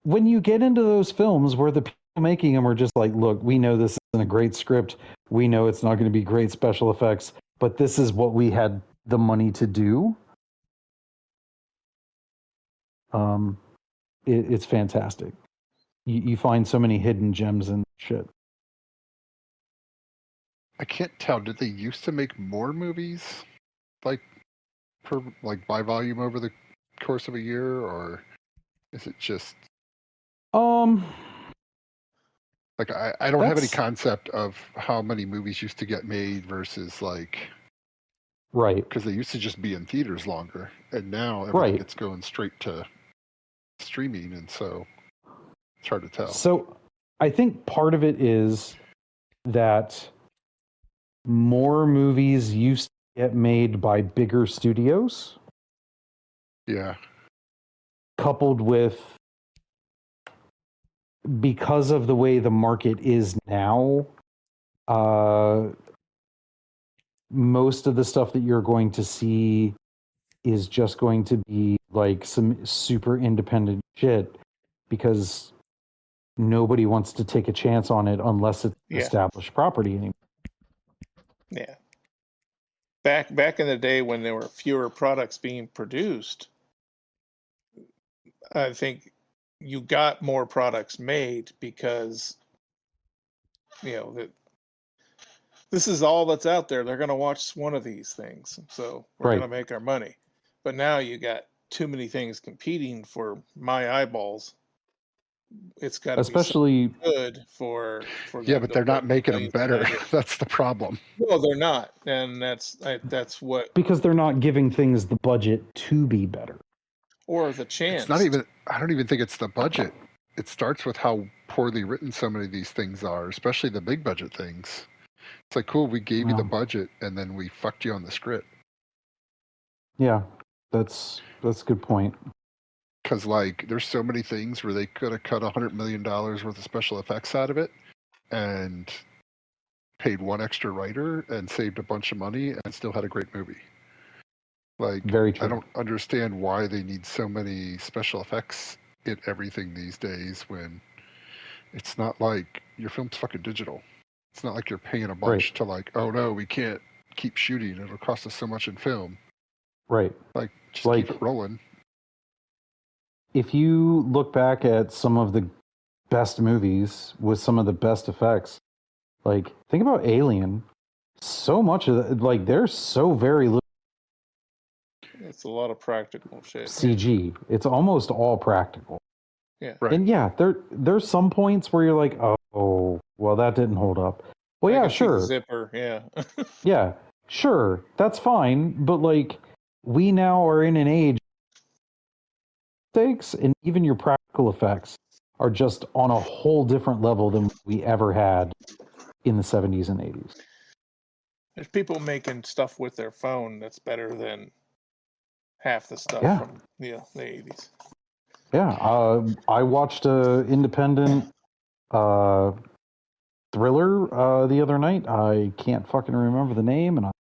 [SPEAKER 3] when you get into those films where the people making them are just like, look, we know this isn't a great script. We know it's not going to be great special effects, but this is what we had the money to do. It's fantastic. You find so many hidden gems in shit.
[SPEAKER 4] I can't tell. Did they used to make more movies, like by volume over the course of a year, or is it just like I don't have any concept of how many movies used to get made versus like
[SPEAKER 3] right,
[SPEAKER 4] because they used to just be in theaters longer, and now everything gets going straight to streaming, and so it's hard to tell.
[SPEAKER 3] So I think part of it is that more movies used to get made by bigger studios.
[SPEAKER 4] Yeah.
[SPEAKER 3] Coupled with, because of the way the market is now, most of the stuff that you're going to see is just going to be like some super independent shit because nobody wants to take a chance on it unless it's established property anymore.
[SPEAKER 1] Yeah. Back in the day when there were fewer products being produced, I think you got more products made because that this is all that's out there. They're going to watch one of these things, so we're
[SPEAKER 3] Right.
[SPEAKER 1] going to make our money. But now you got too many things competing for my eyeballs. It's got to be
[SPEAKER 3] Especially
[SPEAKER 1] good for
[SPEAKER 4] Yeah,
[SPEAKER 1] them
[SPEAKER 4] but
[SPEAKER 1] to
[SPEAKER 4] they're not
[SPEAKER 1] put
[SPEAKER 4] making them
[SPEAKER 1] millions
[SPEAKER 4] better.
[SPEAKER 1] behind it.
[SPEAKER 4] That's the problem.
[SPEAKER 1] Well, they're not, and that's what,
[SPEAKER 3] because they're not giving things the budget to be better.
[SPEAKER 1] or the
[SPEAKER 4] It's
[SPEAKER 1] chance.
[SPEAKER 4] not even. I don't even think it's the budget. It starts with how poorly written so many of these things are, especially the big budget things. It's like, cool, we gave you the
[SPEAKER 3] Wow.
[SPEAKER 4] budget, and then we fucked you on the script.
[SPEAKER 3] Yeah, that's a good point.
[SPEAKER 4] Because like, there's so many things where they could have cut $100 million worth of special effects out of it, and paid one extra writer and saved a bunch of money, and still had a great movie. Like,
[SPEAKER 3] Very true.
[SPEAKER 4] I don't understand why they need so many special effects in everything these days when it's not like your film's fucking digital. It's not like you're paying a bunch to like, oh no, we can't keep shooting. It'll cost us so much in film.
[SPEAKER 3] Right.
[SPEAKER 4] Like, just
[SPEAKER 3] Like-
[SPEAKER 4] keep it rolling.
[SPEAKER 3] If you look back at some of the best movies with some of the best effects, like think about Alien. So much of that, like there's so very little
[SPEAKER 1] It's a lot of practical shit.
[SPEAKER 3] CG. It's almost all practical.
[SPEAKER 1] Yeah.
[SPEAKER 4] Right.
[SPEAKER 3] And yeah, there's some points where you're like, oh, well, that didn't hold up. Well,
[SPEAKER 1] I
[SPEAKER 3] yeah,
[SPEAKER 1] can see the
[SPEAKER 3] sure.
[SPEAKER 1] zipper, yeah.
[SPEAKER 3] Yeah, sure. That's fine. But like, we now are in an age stakes, and even your practical effects are just on a whole different level than we ever had in the 70s and 80s.
[SPEAKER 1] There's people making stuff with their phone that's better than half the stuff
[SPEAKER 3] Yeah.
[SPEAKER 1] from the 80s.
[SPEAKER 3] Yeah, I watched a independent thriller the other night. I can't fucking remember the name, and I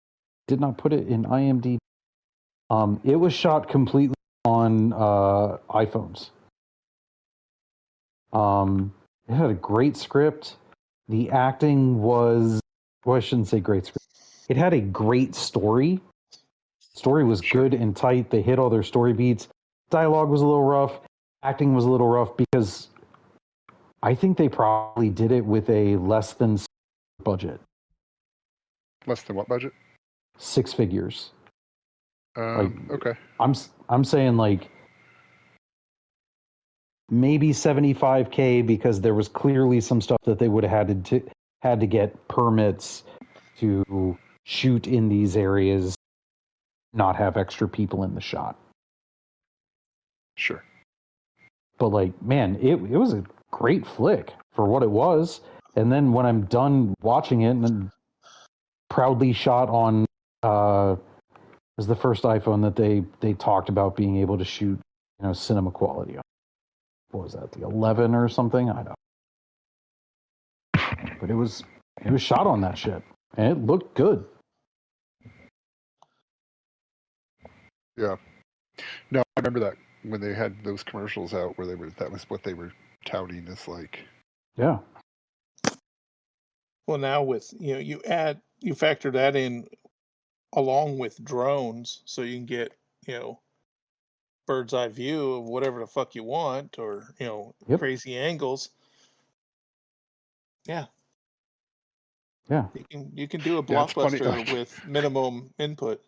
[SPEAKER 3] did not put it in IMDb. It was shot completely on iPhones. It had a great script. The acting was, well, I shouldn't say great script. It had a great story. Story was good and tight. They hit all their story beats. Dialogue was a little rough. Acting was a little rough because I think they probably did it with a less than budget.
[SPEAKER 4] Less than what budget?
[SPEAKER 3] 6 figures.
[SPEAKER 4] Okay.
[SPEAKER 3] I'm saying like maybe 75K because there was clearly some stuff that they would have had to get permits to shoot in these areas, not have extra people in the shot.
[SPEAKER 4] Sure.
[SPEAKER 3] But like, man, it was a great flick for what it was. And then when I'm done watching it, and proudly shot on was the first iPhone that they talked about being able to shoot, cinema quality on. What was that, the 11 or something? I don't know. But it was shot on that shit, and it looked good.
[SPEAKER 4] Yeah. No, I remember that when they had those commercials out where that was what they were touting as like.
[SPEAKER 3] Yeah.
[SPEAKER 1] Well, now with, you factor that in along with drones, so you can get, bird's eye view of whatever the fuck you want, or,
[SPEAKER 3] Yep.
[SPEAKER 1] crazy angles. Yeah.
[SPEAKER 3] Yeah.
[SPEAKER 1] You can do a
[SPEAKER 4] Yeah, it's funny,
[SPEAKER 1] blockbuster
[SPEAKER 4] like-
[SPEAKER 1] with minimum input.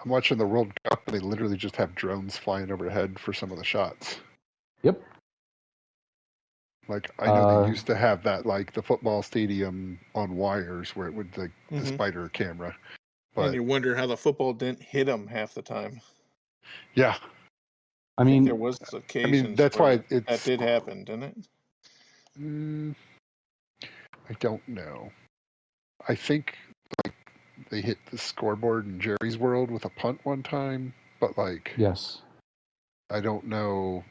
[SPEAKER 4] I'm watching the World Cup and they literally just have drones flying overhead for some of the shots.
[SPEAKER 3] Yep.
[SPEAKER 4] Like, I know they used to have that, like the football stadium on wires where it would the
[SPEAKER 1] Mhm.
[SPEAKER 4] spider camera.
[SPEAKER 1] And
[SPEAKER 4] But
[SPEAKER 1] you wonder how the football didn't hit them half the time.
[SPEAKER 4] yeah,
[SPEAKER 3] I
[SPEAKER 1] I think
[SPEAKER 3] mean,
[SPEAKER 1] there was occasions
[SPEAKER 4] that's
[SPEAKER 1] where
[SPEAKER 4] why it's.
[SPEAKER 1] that did happen, didn't it?
[SPEAKER 4] I don't know. I think like they hit the scoreboard in Jerry's World with a punt one time, but like
[SPEAKER 3] yes.
[SPEAKER 4] I don't know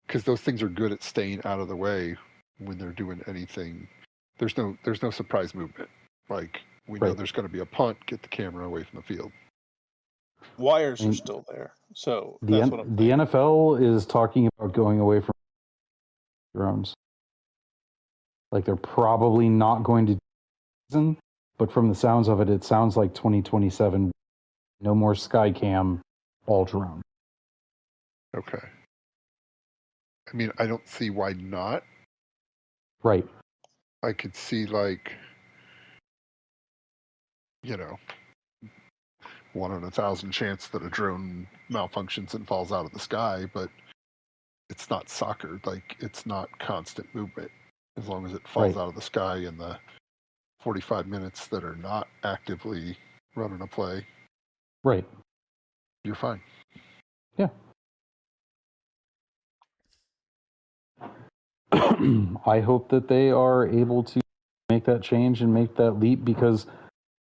[SPEAKER 4] because those things are good at staying out of the way when they're doing anything. There's no surprise movement. Like we know
[SPEAKER 3] Right.
[SPEAKER 4] there's going to be a punt. Get the camera away from the field.
[SPEAKER 1] Wires are
[SPEAKER 3] And
[SPEAKER 1] still there, so
[SPEAKER 3] The
[SPEAKER 1] that's what I'm
[SPEAKER 3] the
[SPEAKER 1] thinking.
[SPEAKER 3] NFL is talking about going away from drones. Like they're probably not going to season, but from the sounds of it, it sounds like 2027. No more Skycam, all drone.
[SPEAKER 4] Okay. I mean, I don't see why not.
[SPEAKER 3] Right.
[SPEAKER 4] I could see, like, you know, 1 in 1,000 chance that a drone malfunctions and falls out of the sky, but it's not soccer. Like, it's not constant movement. As long as it falls
[SPEAKER 3] Right.
[SPEAKER 4] out of the sky in the 45 minutes that are not actively running a play,
[SPEAKER 3] Right.
[SPEAKER 4] you're fine.
[SPEAKER 3] Yeah. I hope that they are able to make that change and make that leap, because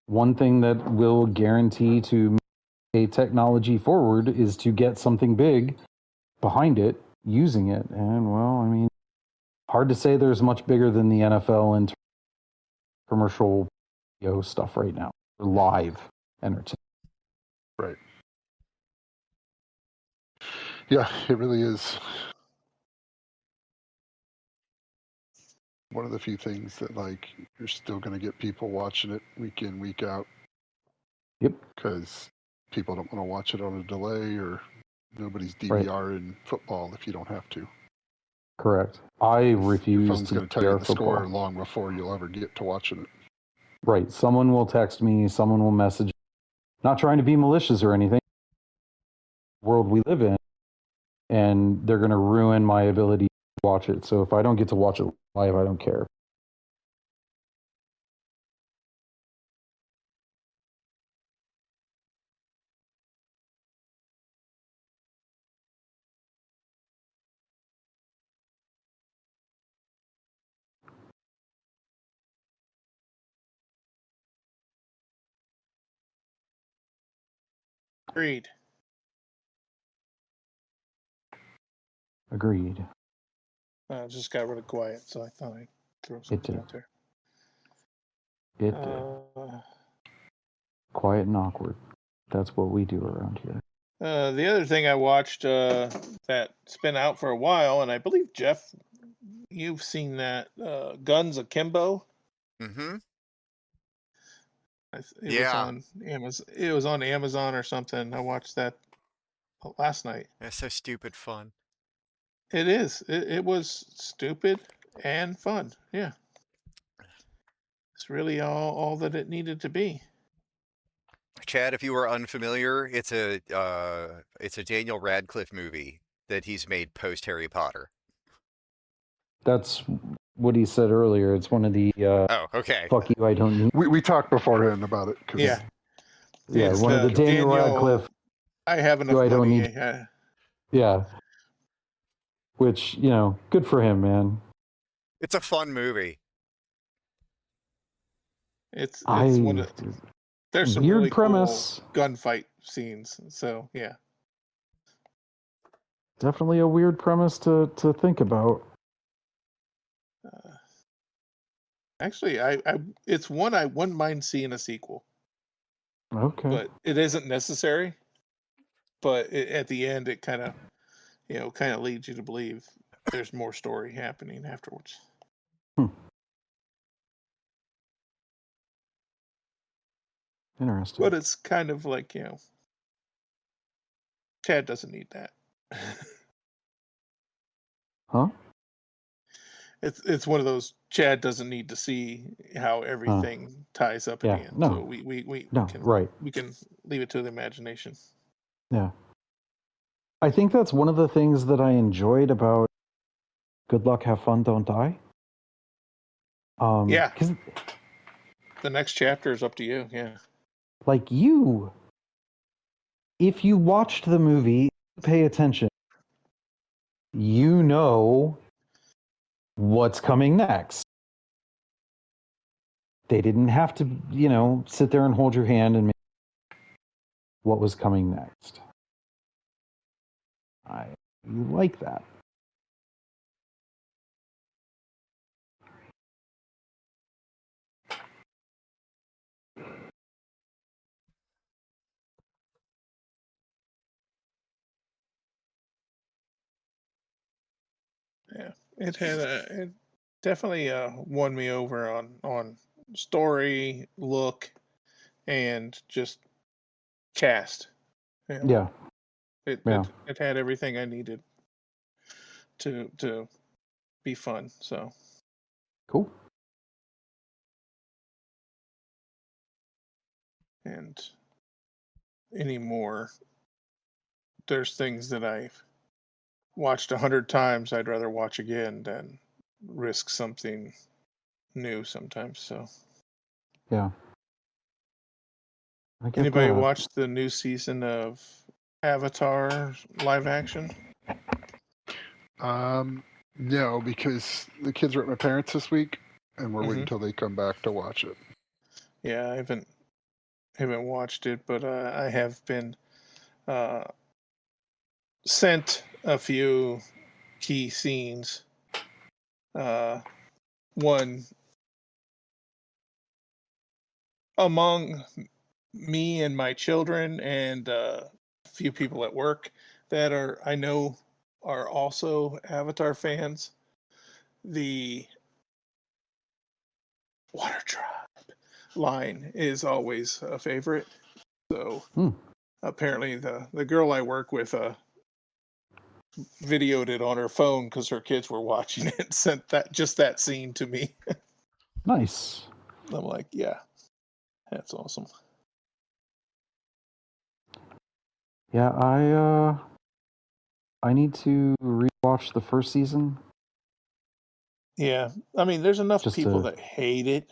[SPEAKER 3] one thing that will guarantee to move a technology forward is to get something big behind it, using it. And, well, I mean, hard to say there's much bigger than the NFL in commercial video stuff right now, live entertainment.
[SPEAKER 4] Right. Yeah, it really is one of the few things that, like, you're still going to get people watching it week in, week out.
[SPEAKER 3] Yep.
[SPEAKER 4] Because people don't want to watch it on a delay, or nobody's
[SPEAKER 3] Right.
[SPEAKER 4] DVR in football if you don't have to.
[SPEAKER 3] Correct. I
[SPEAKER 4] Your
[SPEAKER 3] refuse
[SPEAKER 4] phone's
[SPEAKER 3] to
[SPEAKER 4] going to tell you
[SPEAKER 3] DVR
[SPEAKER 4] the
[SPEAKER 3] football.
[SPEAKER 4] score long before you'll ever get to watching it.
[SPEAKER 3] Right. Someone will text me, someone will message. Not trying to be malicious or anything. The world we live in, and they're going to ruin my ability to watch it. So if I don't get to watch it live, I don't care.
[SPEAKER 1] Agreed.
[SPEAKER 3] Agreed.
[SPEAKER 1] Just got really quiet, so I thought I'd throw something
[SPEAKER 3] did.
[SPEAKER 1] out there.
[SPEAKER 3] It quiet and awkward. That's what we do around here.
[SPEAKER 1] The other thing I watched that's been out for a while, and I believe, Jeff, you've seen that, Guns Akimbo.
[SPEAKER 2] Mm-hmm.
[SPEAKER 1] It
[SPEAKER 2] Yeah.
[SPEAKER 1] was on Amazon. It was on Amazon or something. I watched that last night.
[SPEAKER 2] That's so stupid fun.
[SPEAKER 1] It is. It was stupid and fun. Yeah. It's really all that it needed to be.
[SPEAKER 2] Chad, if you were unfamiliar, it's a Daniel Radcliffe movie that he's made post Harry Potter.
[SPEAKER 3] That's what he said earlier. It's one of the
[SPEAKER 2] Oh, okay.
[SPEAKER 3] fuck you, I don't need.
[SPEAKER 4] We talked beforehand about it. 'Cause
[SPEAKER 1] Yeah.
[SPEAKER 3] Yeah,
[SPEAKER 1] It's
[SPEAKER 3] one of the Daniel Radcliffe.
[SPEAKER 1] I have enough
[SPEAKER 3] I don't
[SPEAKER 1] money.
[SPEAKER 3] need. Yeah. Which, you know, good for him, man.
[SPEAKER 2] It's a fun movie.
[SPEAKER 1] It's one of, there's some
[SPEAKER 3] weird
[SPEAKER 1] really
[SPEAKER 3] premise.
[SPEAKER 1] cool gunfight scenes. So yeah.
[SPEAKER 3] Definitely a weird premise to think about.
[SPEAKER 1] Actually, I it's one I wouldn't mind seeing a sequel.
[SPEAKER 3] Okay.
[SPEAKER 1] But it isn't necessary. But at the end, it kind of leads you to believe there's more story happening afterwards.
[SPEAKER 3] Interesting.
[SPEAKER 1] But it's kind of like, Chad doesn't need that.
[SPEAKER 3] Huh?
[SPEAKER 1] It's one of those Chad doesn't need to see how everything ties up in the end.
[SPEAKER 3] No.
[SPEAKER 1] So we can
[SPEAKER 3] right.
[SPEAKER 1] we can leave it to the imagination.
[SPEAKER 3] Yeah. I think that's one of the things that I enjoyed about Good Luck, Have Fun, Don't Die.
[SPEAKER 1] Yeah.
[SPEAKER 3] 'Cause,
[SPEAKER 1] The next chapter is up to you. Yeah.
[SPEAKER 3] like, if you watched the movie, pay attention, you know what's coming next. They didn't have to, sit there and hold your hand and make what was coming next. I like that.
[SPEAKER 1] Yeah. It definitely won me over on story, look, and just cast.
[SPEAKER 3] Yeah.
[SPEAKER 1] It had everything I needed to be fun. So
[SPEAKER 3] cool.
[SPEAKER 1] And anymore, there's things that I've watched 100 times I'd rather watch again than risk something new sometimes. So
[SPEAKER 3] Yeah. I get
[SPEAKER 1] anybody
[SPEAKER 3] that.
[SPEAKER 1] watch the new season of Avatar live action?
[SPEAKER 4] No, because the kids were at my parents this week, and we're waiting
[SPEAKER 1] Mhm.
[SPEAKER 4] until they come back to watch it.
[SPEAKER 1] Yeah, I haven't watched it, but I have been uh, sent a few key scenes. One among me and my children and a few people at work that I know are also Avatar fans. The Water Tribe line is always a favorite. So
[SPEAKER 3] Hmm.
[SPEAKER 1] apparently the girl I work with videoed it on her phone because her kids were watching it, sent that scene to me.
[SPEAKER 3] Nice.
[SPEAKER 1] I'm like, yeah, that's awesome.
[SPEAKER 3] Yeah, I need to rewatch the first season.
[SPEAKER 1] Yeah, I mean, there's enough
[SPEAKER 3] Just
[SPEAKER 1] people
[SPEAKER 3] to
[SPEAKER 1] that hate it,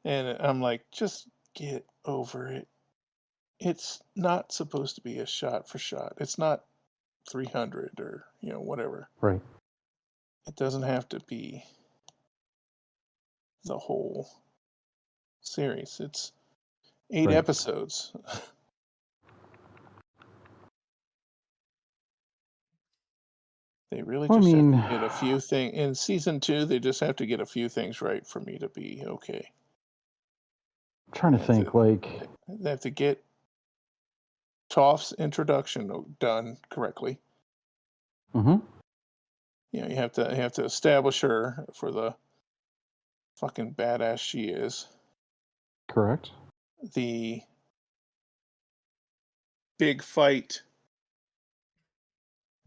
[SPEAKER 1] and I'm like, just get over it. It's not supposed to be a shot for shot. It's not 300 or whatever.
[SPEAKER 3] right.
[SPEAKER 1] It doesn't have to be the whole series. It's 8
[SPEAKER 3] Right.
[SPEAKER 1] episodes. They really
[SPEAKER 3] Well, I
[SPEAKER 1] just have
[SPEAKER 3] mean,
[SPEAKER 1] to get a few things in season 2. They just have to get a few things right for me to be okay.
[SPEAKER 3] I'm trying to
[SPEAKER 1] They have
[SPEAKER 3] think.
[SPEAKER 1] to,
[SPEAKER 3] Like,
[SPEAKER 1] they have to get Toph's introduction done correctly.
[SPEAKER 3] mm-hmm.
[SPEAKER 1] You have to establish her for the fucking badass she is.
[SPEAKER 3] Correct.
[SPEAKER 1] The big fight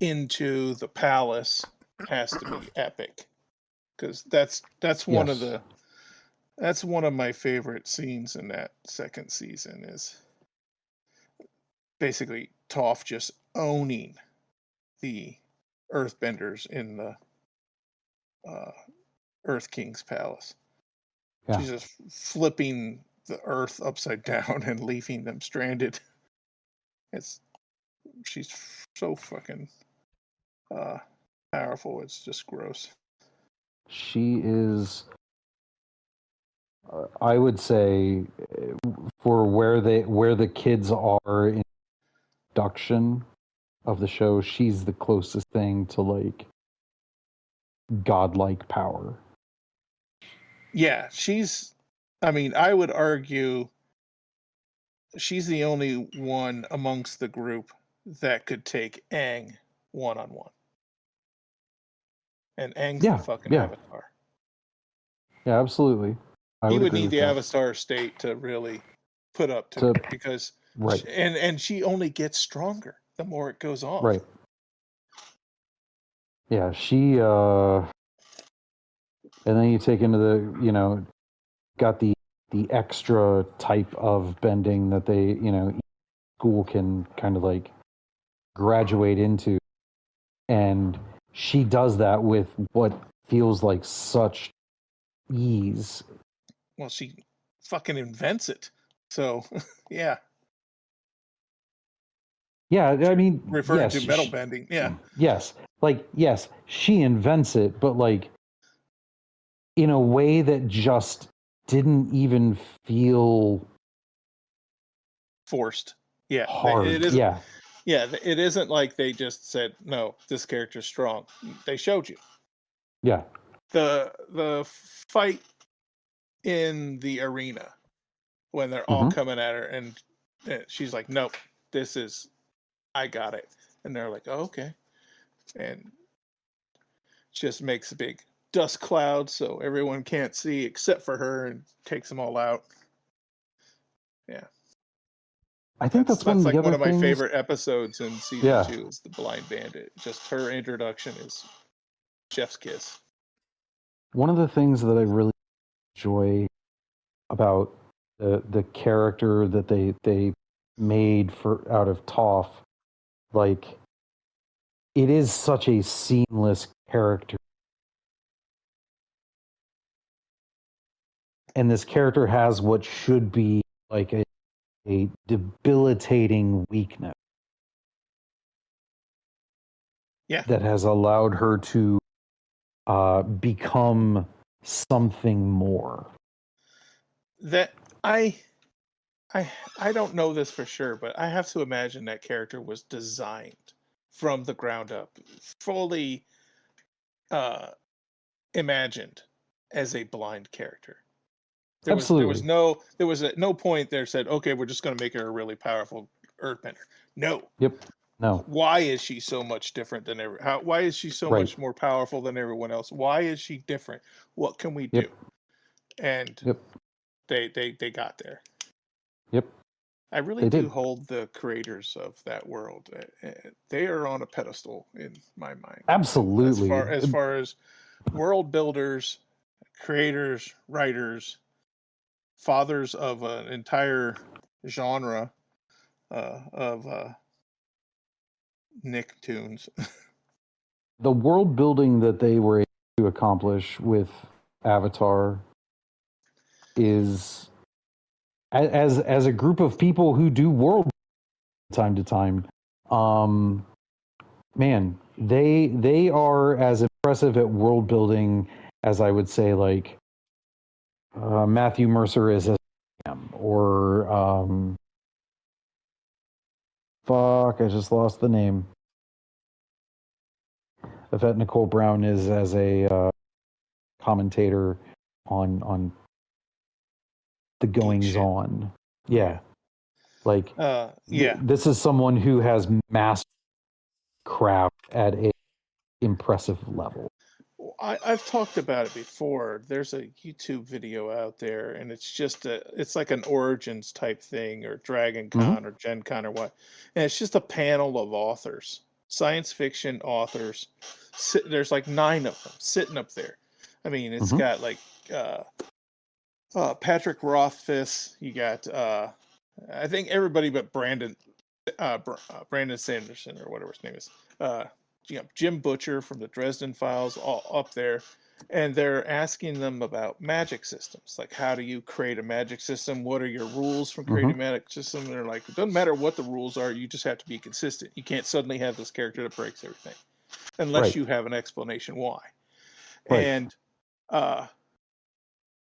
[SPEAKER 1] into the palace has to be epic because that's one of
[SPEAKER 3] Yes.
[SPEAKER 1] my favorite scenes in that second season is basically Toph just owning the earthbenders in the uh, Earth King's palace.
[SPEAKER 3] Yeah.
[SPEAKER 1] She's just flipping the earth upside down and leaving them stranded. She's so fucking uh, powerful. It's just gross.
[SPEAKER 3] She is. I would say, for where the kids are in production of the show, she's the closest thing to like godlike power.
[SPEAKER 1] Yeah, I mean, I would argue she's the only one amongst the group that could take Aang one on one. And Aang's the
[SPEAKER 3] Yeah.
[SPEAKER 1] fucking
[SPEAKER 3] Yeah.
[SPEAKER 1] Avatar.
[SPEAKER 3] Yeah. Absolutely. I
[SPEAKER 1] He
[SPEAKER 3] would
[SPEAKER 1] would
[SPEAKER 3] agree
[SPEAKER 1] need
[SPEAKER 3] with
[SPEAKER 1] the
[SPEAKER 3] that.
[SPEAKER 1] Avatar state to really put up to
[SPEAKER 3] To
[SPEAKER 1] her because
[SPEAKER 3] right.
[SPEAKER 1] and she only gets stronger the more it goes off.
[SPEAKER 3] Right. Yeah. She. And then you take into the got the extra type of bending that they each school can kind of like graduate into, and she does that with what feels like such ease.
[SPEAKER 1] Well, she fucking invents it. So, yeah.
[SPEAKER 3] Yeah, I mean,
[SPEAKER 1] Referring
[SPEAKER 3] yes,
[SPEAKER 1] to metal bending. Yeah.
[SPEAKER 3] yes, like yes, she invents it, but like in a way that just didn't even feel
[SPEAKER 1] Forced. Yeah. It
[SPEAKER 3] hard.
[SPEAKER 1] isn't.
[SPEAKER 3] Yeah,
[SPEAKER 1] Yeah. It isn't like they just said, no, this character's strong. They showed you.
[SPEAKER 3] yeah,
[SPEAKER 1] The fight in the arena when they're all
[SPEAKER 3] mm-hmm.
[SPEAKER 1] coming at her and she's like, nope, I got it. And they're like, oh, okay. And just makes a big dust cloud so everyone can't see except for her and takes them all out. Yeah.
[SPEAKER 3] I think that's one
[SPEAKER 1] That's
[SPEAKER 3] of the
[SPEAKER 1] like one
[SPEAKER 3] other
[SPEAKER 1] of my
[SPEAKER 3] things.
[SPEAKER 1] favorite episodes in season
[SPEAKER 3] Yeah.
[SPEAKER 1] 2 is the Blind Bandit. Just her introduction is chef's kiss.
[SPEAKER 3] One of the things that I really enjoy about the character that they made out of Toph, like it is such a seamless character. And this character has what should be like a debilitating weakness.
[SPEAKER 1] Yeah.
[SPEAKER 3] That has allowed her to become something more.
[SPEAKER 1] That I don't know this for sure, but I have to imagine that character was designed from the ground up, fully imagined as a blind character. There
[SPEAKER 3] Absolutely.
[SPEAKER 1] was at no point there said, okay, we're just going to make her a really powerful earthbender. No.
[SPEAKER 3] Yep. No.
[SPEAKER 1] Why is she so much different than why is she so
[SPEAKER 3] Right.
[SPEAKER 1] much more powerful than everyone else? Why is she different? What can we do?
[SPEAKER 3] Yep.
[SPEAKER 1] And
[SPEAKER 3] Yep.
[SPEAKER 1] they got there.
[SPEAKER 3] Yep.
[SPEAKER 1] I really
[SPEAKER 3] They
[SPEAKER 1] do
[SPEAKER 3] did.
[SPEAKER 1] hold the creators of that world. They are on a pedestal in my mind.
[SPEAKER 3] Absolutely.
[SPEAKER 1] As far as world builders, creators, writers, fathers of an entire genre of Nicktoons.
[SPEAKER 3] The world building that they were able to accomplish with Avatar is, as a group of people who do world time to time, man, they are as impressive at world building as I would say like Matthew Mercer is as or fuck, I just lost the name. Yvette Nicole Brown is as a commentator on the goings on. Yeah. Like this is someone who has mastered craft at a impressive level.
[SPEAKER 1] I've talked about it before. There's a YouTube video out there, and it's like an Origins type thing, or Dragon Con, or Gen Con, or what. And it's just a panel of authors, science fiction authors. There's like 9 of them sitting up there. I mean, it's got like Patrick Rothfuss. You got I think everybody but Brandon Sanderson, or whatever his name is. Jim Butcher from the Dresden Files, all up there, and they're asking them about magic systems. Like, how do you create a magic system? What are your rules for creating a magic system? And they're like, it doesn't matter what the rules are. You just have to be consistent. You can't suddenly have this character that breaks everything unless you have an explanation why. Right. And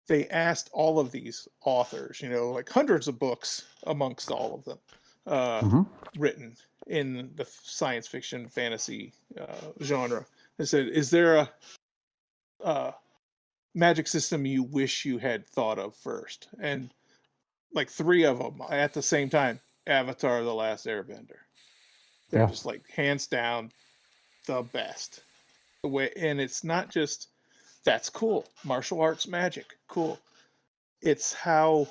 [SPEAKER 1] they asked all of these authors, like hundreds of books amongst all of them, written in the science fiction fantasy genre. They said, is there a magic system you wish you had thought of first? And like 3 of them at the same time, Avatar: The Last Airbender. They're just like hands down the best. The way, and it's not just that's cool, martial arts magic, cool. It's how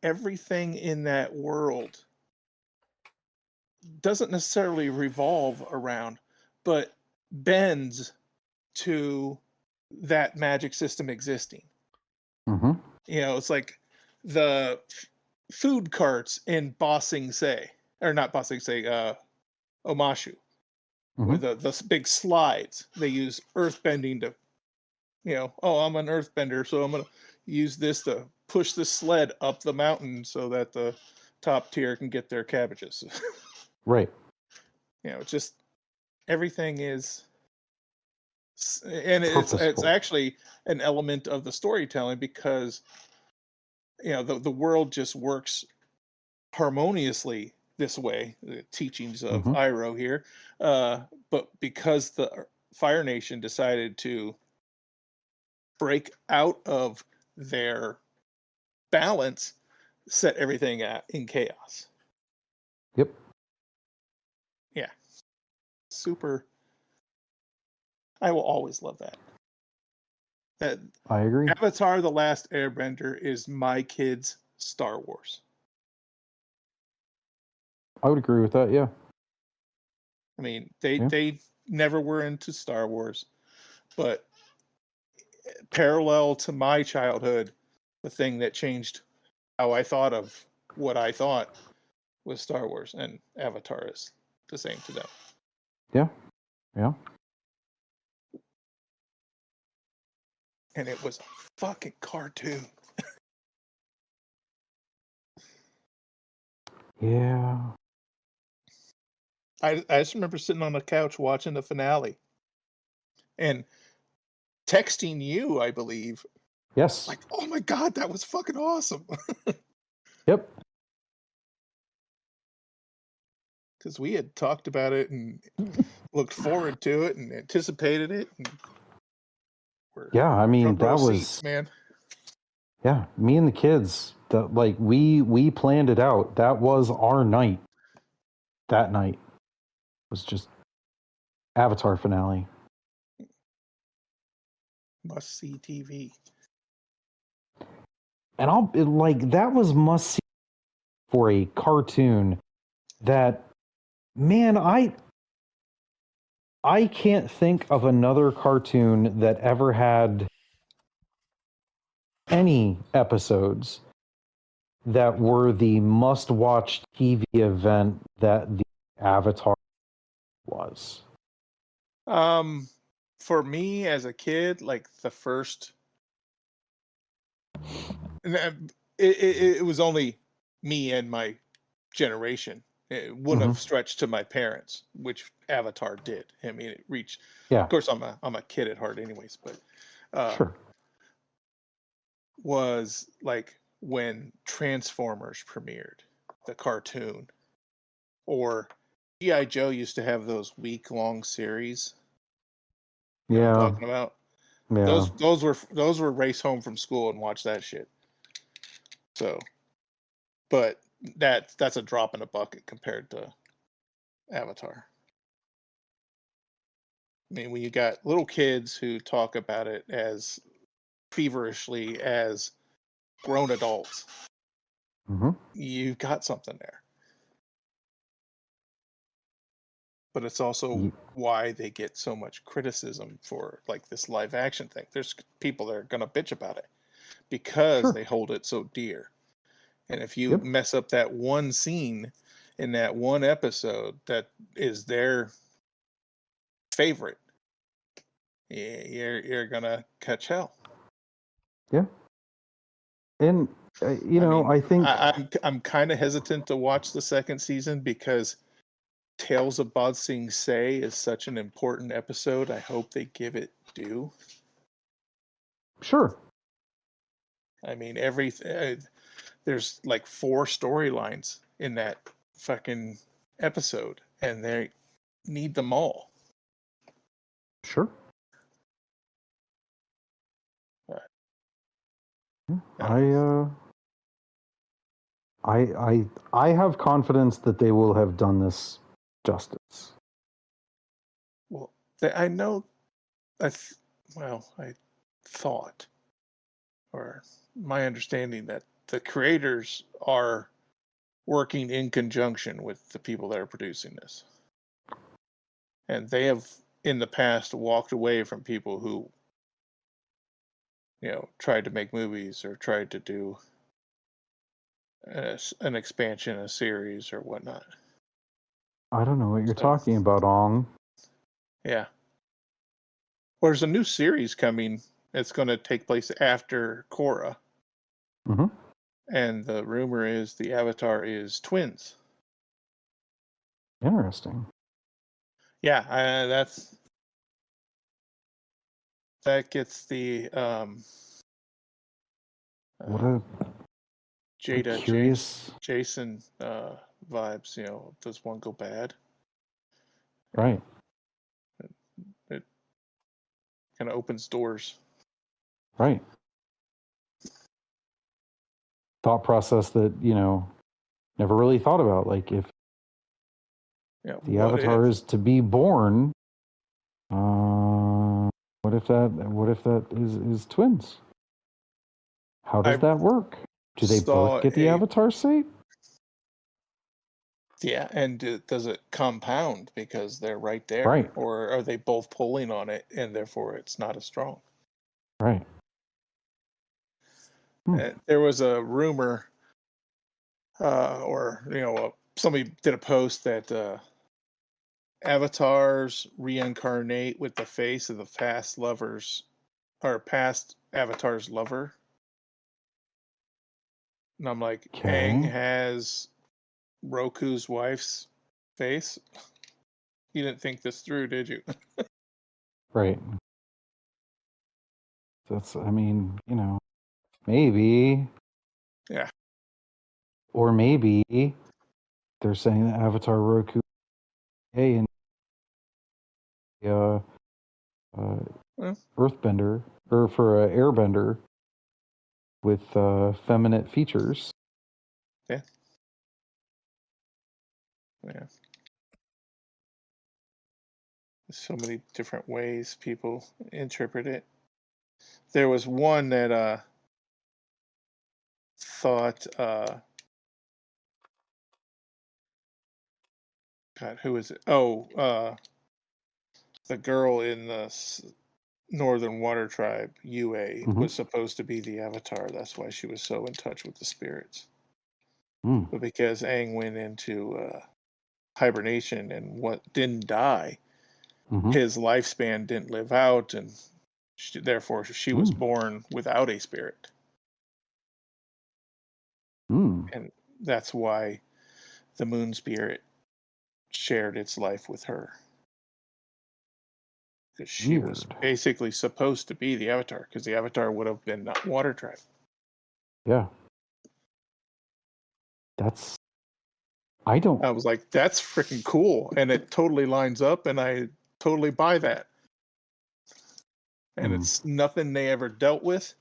[SPEAKER 1] everything in that world doesn't necessarily revolve around, but bends to that magic system existing. It's like the food carts in Ba Sing Se, or not Ba Sing Se, Omashu, with the big slides. They use earthbending to, I'm an earthbender, so I'm going to use this to push this sled up the mountain so that the top tier can get their cabbages.
[SPEAKER 3] Right.
[SPEAKER 1] It's just everything is, and it's actually an element of the storytelling because the world just works harmoniously this way. The teachings of Iroh here, but because the Fire Nation decided to break out of their balance, set everything in chaos.
[SPEAKER 3] Yep.
[SPEAKER 1] Yeah. Super. I will always love that.
[SPEAKER 3] I agree.
[SPEAKER 1] Avatar: The Last Airbender is my kids' Star Wars.
[SPEAKER 3] I would agree with that, yeah.
[SPEAKER 1] I mean, they never were into Star Wars, but parallel to my childhood, the thing that changed how I thought of what I thought was Star Wars, and Avatar is the same to them.
[SPEAKER 3] Yeah. Yeah.
[SPEAKER 1] And it was a fucking cartoon.
[SPEAKER 3] Yeah.
[SPEAKER 1] I just remember sitting on the couch watching the finale and texting you, I believe,
[SPEAKER 3] Yes.
[SPEAKER 1] like, oh my God, that was fucking awesome.
[SPEAKER 3] Yep.
[SPEAKER 1] Because we had talked about it and looked forward to it and anticipated it. And we're
[SPEAKER 3] Yeah. I mean,
[SPEAKER 1] front row
[SPEAKER 3] that was,
[SPEAKER 1] seats, man.
[SPEAKER 3] yeah, me and the kids, like we planned it out. That was our night. That night was just Avatar finale.
[SPEAKER 1] Must see TV.
[SPEAKER 3] And that was must see for a cartoon that, man, I can't think of another cartoon that ever had any episodes that were the must-watch TV event that the Avatar was.
[SPEAKER 1] For me as a kid, like the first, it was only me and my generation. It wouldn't have stretched to my parents, which Avatar did. I mean, it reached.
[SPEAKER 3] Yeah,
[SPEAKER 1] Of course, I'm a kid at heart, anyways. But
[SPEAKER 3] sure.
[SPEAKER 1] was like when Transformers premiered, the cartoon, or G.I. Joe used to have those week-long series. You know what I'm
[SPEAKER 3] Yeah,
[SPEAKER 1] talking about?
[SPEAKER 3] yeah.
[SPEAKER 1] Those were race home from school and watch that shit. So, but that's a drop in a bucket compared to Avatar. I mean, when you got little kids who talk about it as feverishly as grown adults,
[SPEAKER 3] hmm
[SPEAKER 1] you've got something there. But it's also why they get so much criticism for like this live action thing. There's people that are going to bitch about it because
[SPEAKER 3] Sure.
[SPEAKER 1] they hold it so dear. And if you
[SPEAKER 3] Yep.
[SPEAKER 1] mess up that one scene in that one episode that is their favorite, you're gonna catch hell.
[SPEAKER 3] Yeah. And you
[SPEAKER 1] I
[SPEAKER 3] know,
[SPEAKER 1] mean,
[SPEAKER 3] I think
[SPEAKER 1] I'm kind of hesitant to watch the second season because Tales of Ba Sing Se is such an important episode. I hope they give it due.
[SPEAKER 3] sure.
[SPEAKER 1] I mean, there's like 4 storylines in that fucking episode, and they need them all.
[SPEAKER 3] Sure.
[SPEAKER 1] But,
[SPEAKER 3] I I have confidence that they will have done this justice.
[SPEAKER 1] well, I know. I thought, or my understanding, that the creators are working in conjunction with the people that are producing this, and they have in the past walked away from people who, tried to make movies or tried to do an expansion, a series, or whatnot.
[SPEAKER 3] I don't know what you're
[SPEAKER 1] So,
[SPEAKER 3] talking about, Ong.
[SPEAKER 1] yeah. Well, there's a new series coming. It's going to take place after Korra,
[SPEAKER 3] hmm
[SPEAKER 1] and the rumor is the Avatar is twins.
[SPEAKER 3] Interesting.
[SPEAKER 1] Yeah, that gets the
[SPEAKER 3] What a
[SPEAKER 1] Jada
[SPEAKER 3] curious.
[SPEAKER 1] Jason vibes. Does one go bad?
[SPEAKER 3] Right.
[SPEAKER 1] It kind of opens doors.
[SPEAKER 3] Right. Thought process that, never really thought about. Like, if
[SPEAKER 1] Yeah,
[SPEAKER 3] the
[SPEAKER 1] what
[SPEAKER 3] Avatar
[SPEAKER 1] if?
[SPEAKER 3] is to be born, what if that is twins? How does
[SPEAKER 1] I
[SPEAKER 3] that work? Do they
[SPEAKER 1] saw
[SPEAKER 3] both get the Avatar seat?
[SPEAKER 1] Yeah, and does it compound because they're right there?
[SPEAKER 3] Right.
[SPEAKER 1] Or are they both pulling on it and therefore it's not as strong?
[SPEAKER 3] Right.
[SPEAKER 1] There was a rumor or somebody did a post that avatars reincarnate with the face of the past lovers or past avatar's lover. And I'm like, Aang
[SPEAKER 3] Okay.
[SPEAKER 1] has Roku's wife's face. You didn't think this through, did you?
[SPEAKER 3] Right. That's, I mean, maybe.
[SPEAKER 1] Yeah.
[SPEAKER 3] Or maybe they're saying that Avatar Roku, hey, and
[SPEAKER 1] Well,
[SPEAKER 3] Earthbender, or for Airbender with feminine features.
[SPEAKER 1] yeah. Yeah. There's so many different ways people interpret it. There was one that thought, God, who is it? Oh, the girl in the Northern Water Tribe, Yue,
[SPEAKER 3] Mhm.
[SPEAKER 1] was supposed to be the Avatar. That's why she was so in touch with the spirits.
[SPEAKER 3] Mm.
[SPEAKER 1] But because Aang went into hibernation and didn't die,
[SPEAKER 3] Mhm.
[SPEAKER 1] his lifespan didn't live out, and therefore she was
[SPEAKER 3] Mm.
[SPEAKER 1] born without a spirit.
[SPEAKER 3] Mm.
[SPEAKER 1] And that's why the moon spirit shared its life with her. Because she was
[SPEAKER 3] Weird.
[SPEAKER 1] basically supposed to be the Avatar, because the Avatar would have been Water Tribe.
[SPEAKER 3] Yeah. That's. I don't.
[SPEAKER 1] I was like, that's freaking cool. And it totally lines up, and I totally buy that. And it's nothing they ever dealt with,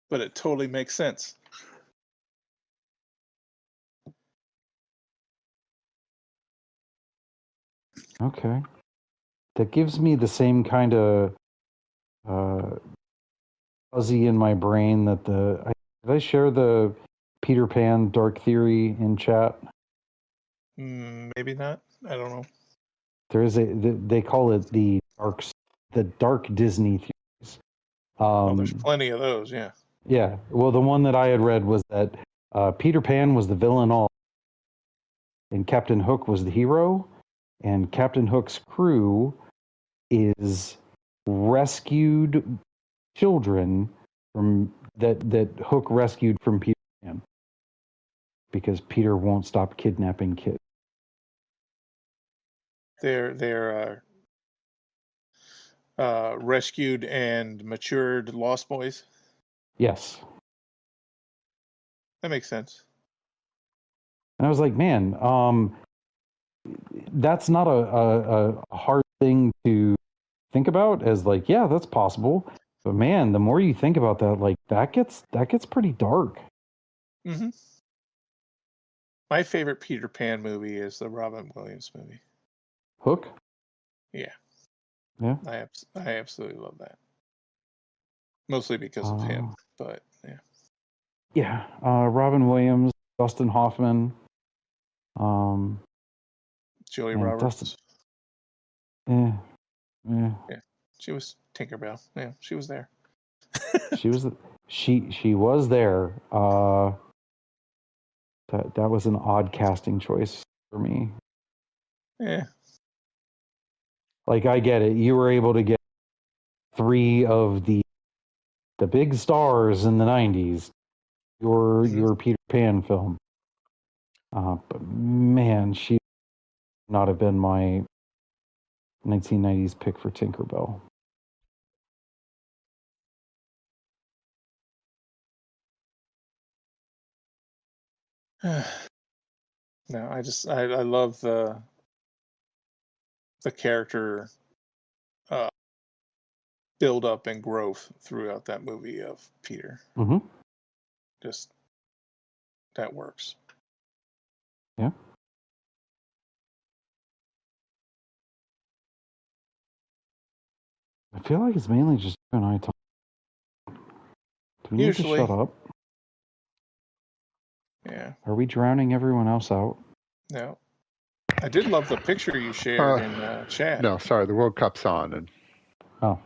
[SPEAKER 1] but it totally makes sense.
[SPEAKER 3] Okay. That gives me the same kind of fuzzy in my brain that did I share the Peter Pan Dark Theory in chat?
[SPEAKER 1] Maybe not. I don't know.
[SPEAKER 3] There is they call it the dark Disney theories.
[SPEAKER 1] Oh, there's plenty of those, yeah.
[SPEAKER 3] Yeah. Well, the one that I had read was that Peter Pan was the villain all, and Captain Hook was the hero, and Captain Hook's crew is rescued children from that Hook rescued from Peter Pan because Peter won't stop kidnapping kids.
[SPEAKER 1] They're rescued and matured Lost Boys.
[SPEAKER 3] Yes.
[SPEAKER 1] That makes sense.
[SPEAKER 3] And I was like, man, that's not a hard thing to think about as like, yeah, that's possible. But man, the more you think about that, like that gets pretty dark.
[SPEAKER 1] Mm-hmm. My favorite Peter Pan movie is the Robin Williams movie.
[SPEAKER 3] Hook?
[SPEAKER 1] Yeah.
[SPEAKER 3] Yeah.
[SPEAKER 1] I absolutely love that. Mostly because of him, but yeah.
[SPEAKER 3] Yeah. Robin Williams, Dustin Hoffman,
[SPEAKER 1] Julie
[SPEAKER 3] and
[SPEAKER 1] Roberts.
[SPEAKER 3] Yeah.
[SPEAKER 1] Yeah. She was Tinkerbell. Yeah, she was there.
[SPEAKER 3] She was there. That was an odd casting choice for me.
[SPEAKER 1] Yeah.
[SPEAKER 3] Like I get it. You were able to get 3 of the big stars in the 90s. Your Peter Pan film. But man, she would not have been my 1990s pick for Tinkerbell.
[SPEAKER 1] No, I love the character build up and growth throughout that movie of Peter.
[SPEAKER 3] Mm-hmm.
[SPEAKER 1] Just that works.
[SPEAKER 3] Yeah. I feel like it's mainly just you and I talking. Do we need to shut up?
[SPEAKER 1] Yeah.
[SPEAKER 3] Are we drowning everyone else out?
[SPEAKER 1] No. I did love the picture you shared in chat.
[SPEAKER 4] No, sorry, the World Cup's on, and
[SPEAKER 3] Oh.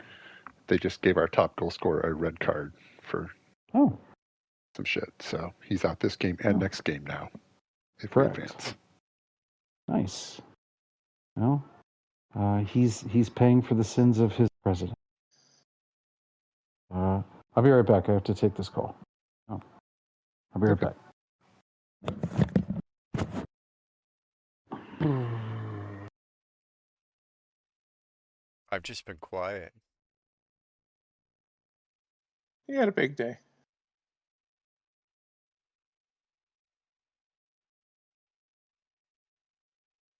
[SPEAKER 4] they just gave our top goal scorer a red card for some shit. So he's out this game and next game now. if
[SPEAKER 3] Correct.
[SPEAKER 4] we advance.
[SPEAKER 3] Nice. Well, he's paying for the sins of his president. I'll be right back. I have to take this call. Oh, I'll be right
[SPEAKER 4] Okay.
[SPEAKER 3] back.
[SPEAKER 2] I've just been quiet.
[SPEAKER 1] He had a big day.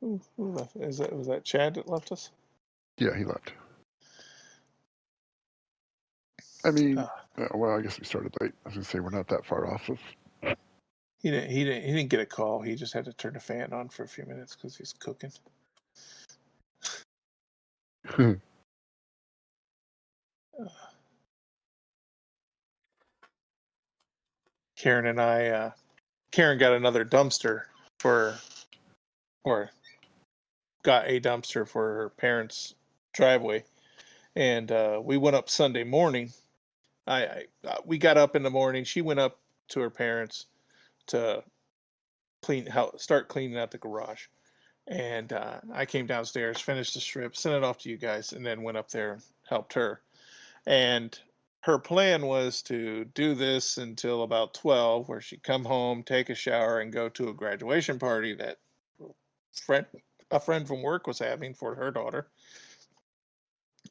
[SPEAKER 1] Who left? Was that Chad that left us?
[SPEAKER 4] Yeah, he left. I mean,
[SPEAKER 1] Uh,
[SPEAKER 4] well, I guess we started late. I was gonna say we're not that far off of.
[SPEAKER 1] he didn't get a call. He just had to turn the fan on for a few minutes because he's cooking. Karen and I, Karen got another dumpster got a dumpster for her parents' driveway, and we went up Sunday morning. We got up in the morning. She went up to her parents to start cleaning out the garage, and I came downstairs, finished the strip, sent it off to you guys, and then went up there and helped her. And her plan was to do this until about 12, where she'd come home, take a shower, and go to a graduation party that a friend from work was having for her daughter,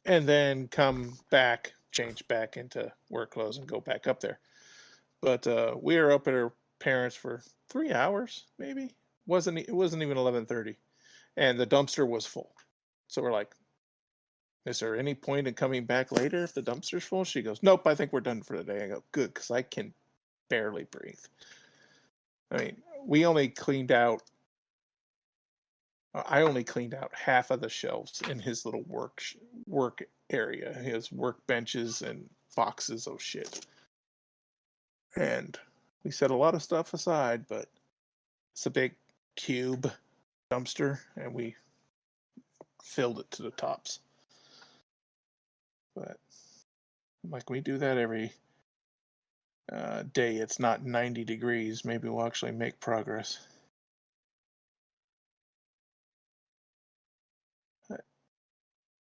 [SPEAKER 1] and then come back, change back into work clothes, and go back up there. But we were up at her parents for 3 hours, maybe. It wasn't even 11:30, and the dumpster was full. So we're like, is there any point in coming back later if the dumpster's full? She goes, nope, I think we're done for the day. I go, good, because I can barely breathe. I mean, I only cleaned out half of the shelves in his little work area, his work benches and boxes of shit. And we set a lot of stuff aside, but it's a big cube dumpster, and we filled it to the tops. But I'm like, we do that every day. It's not 90 degrees. Maybe we'll actually make progress.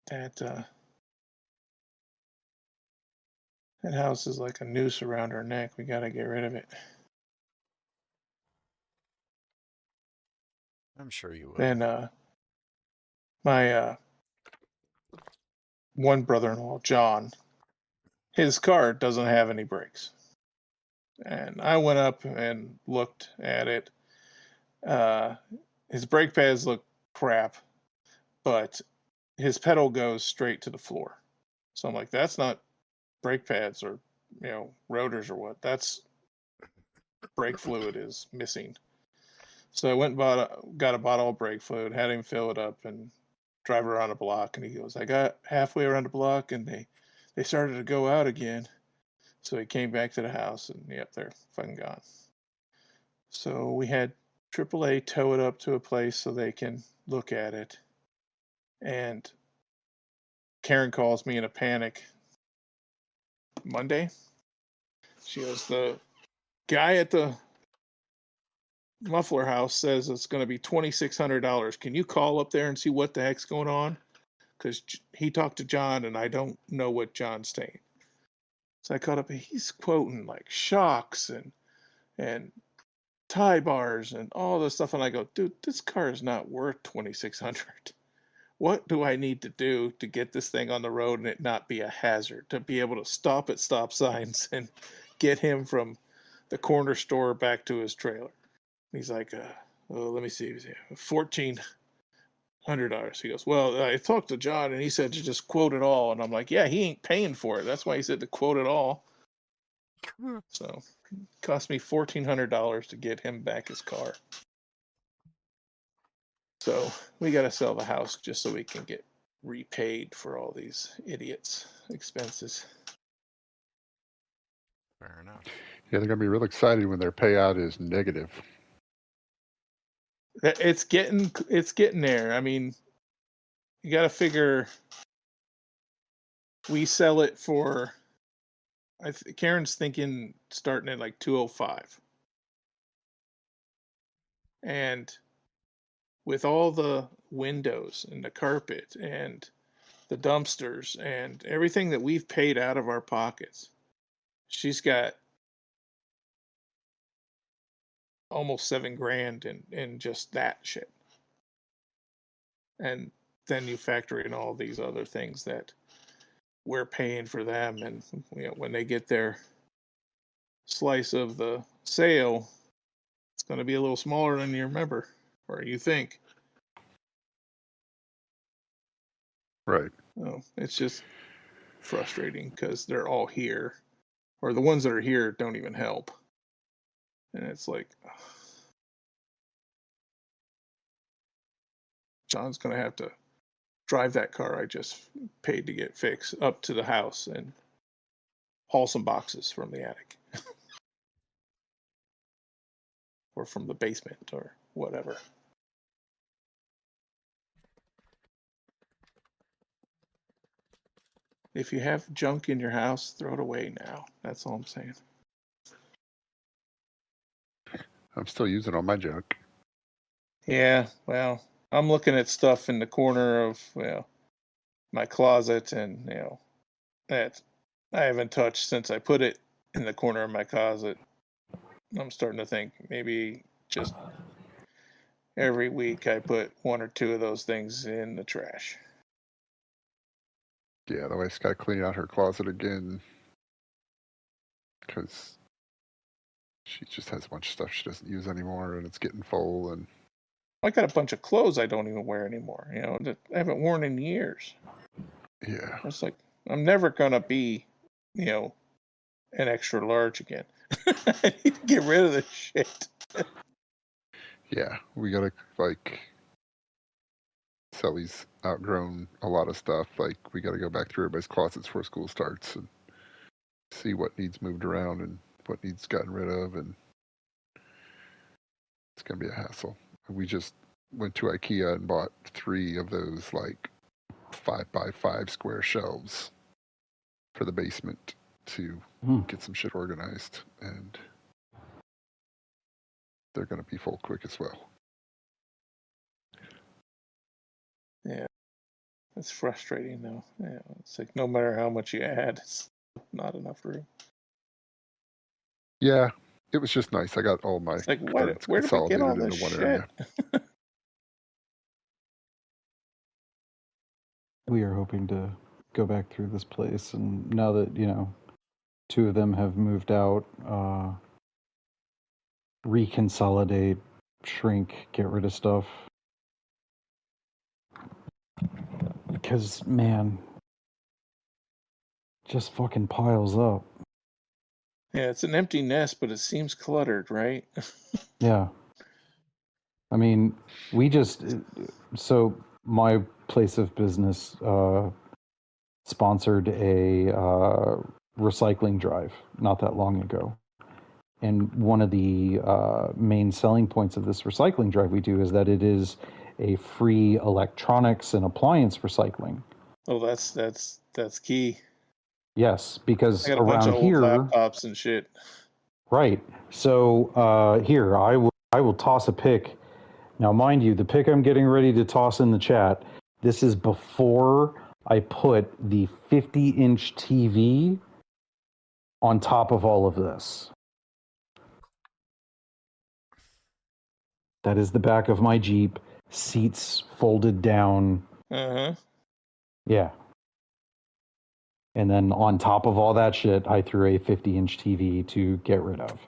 [SPEAKER 1] That house is like a noose around our neck. We got to get rid of it.
[SPEAKER 2] I'm sure you will.
[SPEAKER 1] Then my one brother-in-law, John, his car doesn't have any brakes. And I went up and looked at it. His brake pads look crap, but his pedal goes straight to the floor. So I'm like, that's not brake pads or rotors or what. That's brake fluid is missing. So I went and got a bottle of brake fluid, had him fill it up, and drive around the block. And he goes, I got halfway around the block, and they started to go out again. So he came back to the house, and yep, they're fucking gone. So we had AAA tow it up to a place so they can look at it. And Karen calls me in a panic Monday. She goes, the guy at the muffler house says it's going to be $2,600. Can you call up there and see what the heck's going on? Because he talked to John, and I don't know what John's saying. So I called up, and he's quoting like shocks and tie bars and all this stuff, and I go, dude, this car is not worth $2,600. What do I need to do to get this thing on the road and it not be a hazard? To be able to stop at stop signs and get him from the corner store back to his trailer. He's like, let me see, $1,400. He goes, well, I talked to John and he said to just quote it all. And I'm like, yeah, he ain't paying for it. That's why he said to quote it all. So it cost me $1,400 to get him back his car. So we got to sell the house just so we can get repaid for all these idiots' expenses.
[SPEAKER 2] Fair enough.
[SPEAKER 4] Yeah, they're gonna be real excited when their payout is negative.
[SPEAKER 1] It's getting there. I mean, you got to figure we sell it for. Karen's thinking starting at like 205, And with all the windows and the carpet and the dumpsters and everything that we've paid out of our pockets, she's got almost $7,000 in just that shit. And then you factor in all these other things that we're paying for them, and when they get their slice of the sale, it's going to be a little smaller than you remember or you think.
[SPEAKER 4] Right.
[SPEAKER 1] It's just frustrating because they're all here, or the ones that are here don't even help, and it's like, John's going to have to drive that car I just paid to get fixed up to the house and haul some boxes from the attic or from the basement or whatever. If you have junk in your house, throw it away now. That's all I'm saying.
[SPEAKER 4] I'm still using all my junk.
[SPEAKER 1] Yeah, well, I'm looking at stuff in the corner of, my closet, and, that I haven't touched since I put it in the corner of my closet. I'm starting to think maybe just every week I put one or two of those things in the trash.
[SPEAKER 4] Yeah, the wife's got to clean out her closet again because she just has a bunch of stuff she doesn't use anymore, and it's getting full. And
[SPEAKER 1] I got a bunch of clothes I don't even wear anymore, that I haven't worn in years.
[SPEAKER 4] yeah,
[SPEAKER 1] It's like, I'm never going to be, an extra large again. I need to get rid of this shit.
[SPEAKER 4] yeah, we gotta like. Sully's outgrown a lot of stuff. Like we got to go back through everybody's closets before school starts and see what needs moved around and what needs gotten rid of, and it's gonna be a hassle. We just went to IKEA and bought 3 of those like 5x5 square shelves for the basement to get some shit organized, and they're gonna be full quick as well.
[SPEAKER 1] Yeah, it's frustrating though. Yeah, it's like no matter how much you add, it's not enough room.
[SPEAKER 4] Yeah, it was just nice. I got all my
[SPEAKER 1] It's like,
[SPEAKER 4] cards
[SPEAKER 1] where did we get all
[SPEAKER 4] consolidated
[SPEAKER 1] this
[SPEAKER 4] into one
[SPEAKER 1] shit?
[SPEAKER 4] area.
[SPEAKER 3] We are hoping to go back through this place, and now that 2 of them have moved out, reconsolidate, shrink, get rid of stuff. Because, man, just fucking piles up.
[SPEAKER 1] Yeah, it's an empty nest, but it seems cluttered, right?
[SPEAKER 3] Yeah. I mean, so my place of business sponsored a recycling drive not that long ago. And one of the main selling points of this recycling drive we do is that it is a free electronics and appliance recycling.
[SPEAKER 1] Oh, that's key.
[SPEAKER 3] Yes,
[SPEAKER 1] I
[SPEAKER 3] because
[SPEAKER 1] got a bunch
[SPEAKER 3] around
[SPEAKER 1] of old
[SPEAKER 3] here,
[SPEAKER 1] laptops and shit.
[SPEAKER 3] right. So here, I will toss a pic. Now, mind you, the pic I'm getting ready to toss in the chat, this is before I put the 50-inch TV on top of all of this. That is the back of my Jeep, seats folded down.
[SPEAKER 1] Uh-huh.
[SPEAKER 3] Yeah. And then on top of all that shit, I threw a 50-inch TV to get rid of.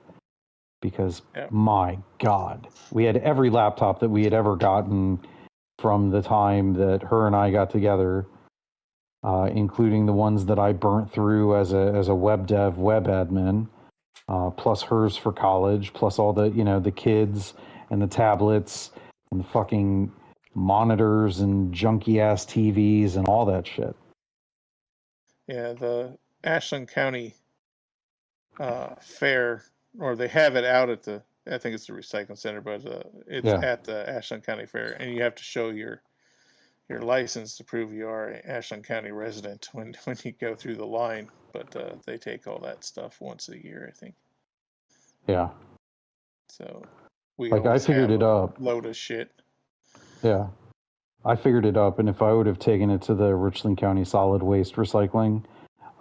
[SPEAKER 3] Because, my God, we had every laptop that we had ever gotten from the time that her and I got together, including the ones that I burnt through as a web dev, web admin, plus hers for college, plus all the, the kids and the tablets and the fucking monitors and junky ass TVs and all that shit.
[SPEAKER 1] Yeah, the Ashland County fair, or they have it out at I think it's the recycling center, but it's at the Ashland County Fair, and you have to show your license to prove you are an Ashland County resident when you go through the line. But they take all that stuff once a year, I think.
[SPEAKER 3] Yeah.
[SPEAKER 1] So We
[SPEAKER 3] Like, I
[SPEAKER 1] always
[SPEAKER 3] figured
[SPEAKER 1] have
[SPEAKER 3] it
[SPEAKER 1] a
[SPEAKER 3] up.
[SPEAKER 1] load of shit.
[SPEAKER 3] Yeah. I figured it up, and if I would have taken it to the Richland County Solid Waste Recycling,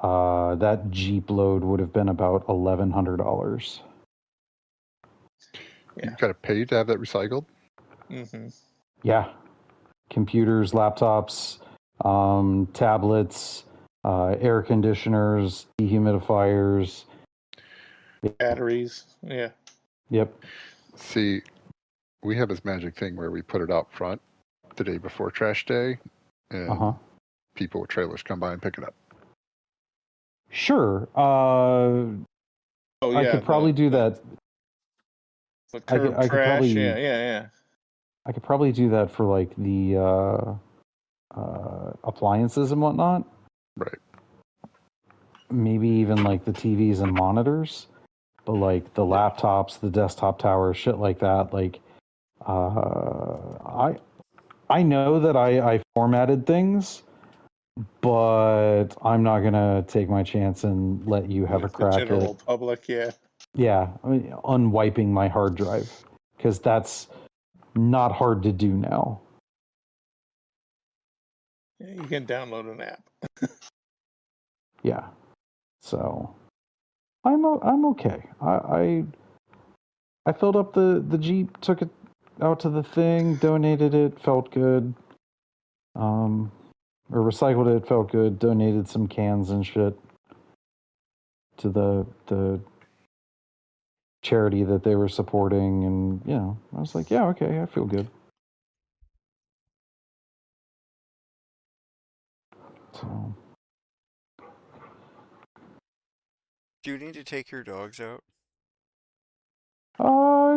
[SPEAKER 3] that Jeep load would have been about $1,100.
[SPEAKER 1] Yeah.
[SPEAKER 4] You got to pay to have that recycled.
[SPEAKER 1] Mm-hmm.
[SPEAKER 3] Yeah. Computers, laptops, tablets, air conditioners, dehumidifiers.
[SPEAKER 1] Batteries. Yeah.
[SPEAKER 3] Yep.
[SPEAKER 4] See, we have this magic thing where we put it out front the day before trash day, and
[SPEAKER 3] Uh-huh.
[SPEAKER 4] people with trailers come by and pick it up.
[SPEAKER 3] Sure.
[SPEAKER 1] Oh
[SPEAKER 3] I
[SPEAKER 1] yeah.
[SPEAKER 3] could probably do that.
[SPEAKER 1] The
[SPEAKER 3] I
[SPEAKER 1] curb
[SPEAKER 3] could
[SPEAKER 1] trash.
[SPEAKER 3] probably
[SPEAKER 1] Yeah.
[SPEAKER 3] I could probably do that for like the appliances and whatnot.
[SPEAKER 4] Right.
[SPEAKER 3] Maybe even like the TVs and monitors, but like the laptops, the desktop towers, shit like that. Like, I know that I formatted things, but I'm not gonna take my chance and let you have a
[SPEAKER 1] With the
[SPEAKER 3] crack
[SPEAKER 1] general
[SPEAKER 3] at
[SPEAKER 1] public, yeah.
[SPEAKER 3] Unwiping my hard drive, because that's not hard to do now.
[SPEAKER 1] Yeah, you can download an app.
[SPEAKER 3] Yeah, so I'm okay. I filled up the Jeep, took it out to the thing, donated it, felt good. Or recycled it, felt good. Donated some cans and shit to the charity that they were supporting, and I was like, yeah, okay, I feel good. So
[SPEAKER 2] Do you need to take your dogs out?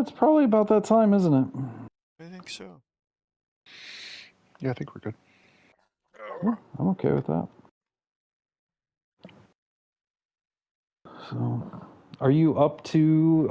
[SPEAKER 3] it's probably about that time, isn't it?
[SPEAKER 2] I think so.
[SPEAKER 4] Yeah, I think we're good.
[SPEAKER 3] Yeah, I'm okay with that. So, are you up to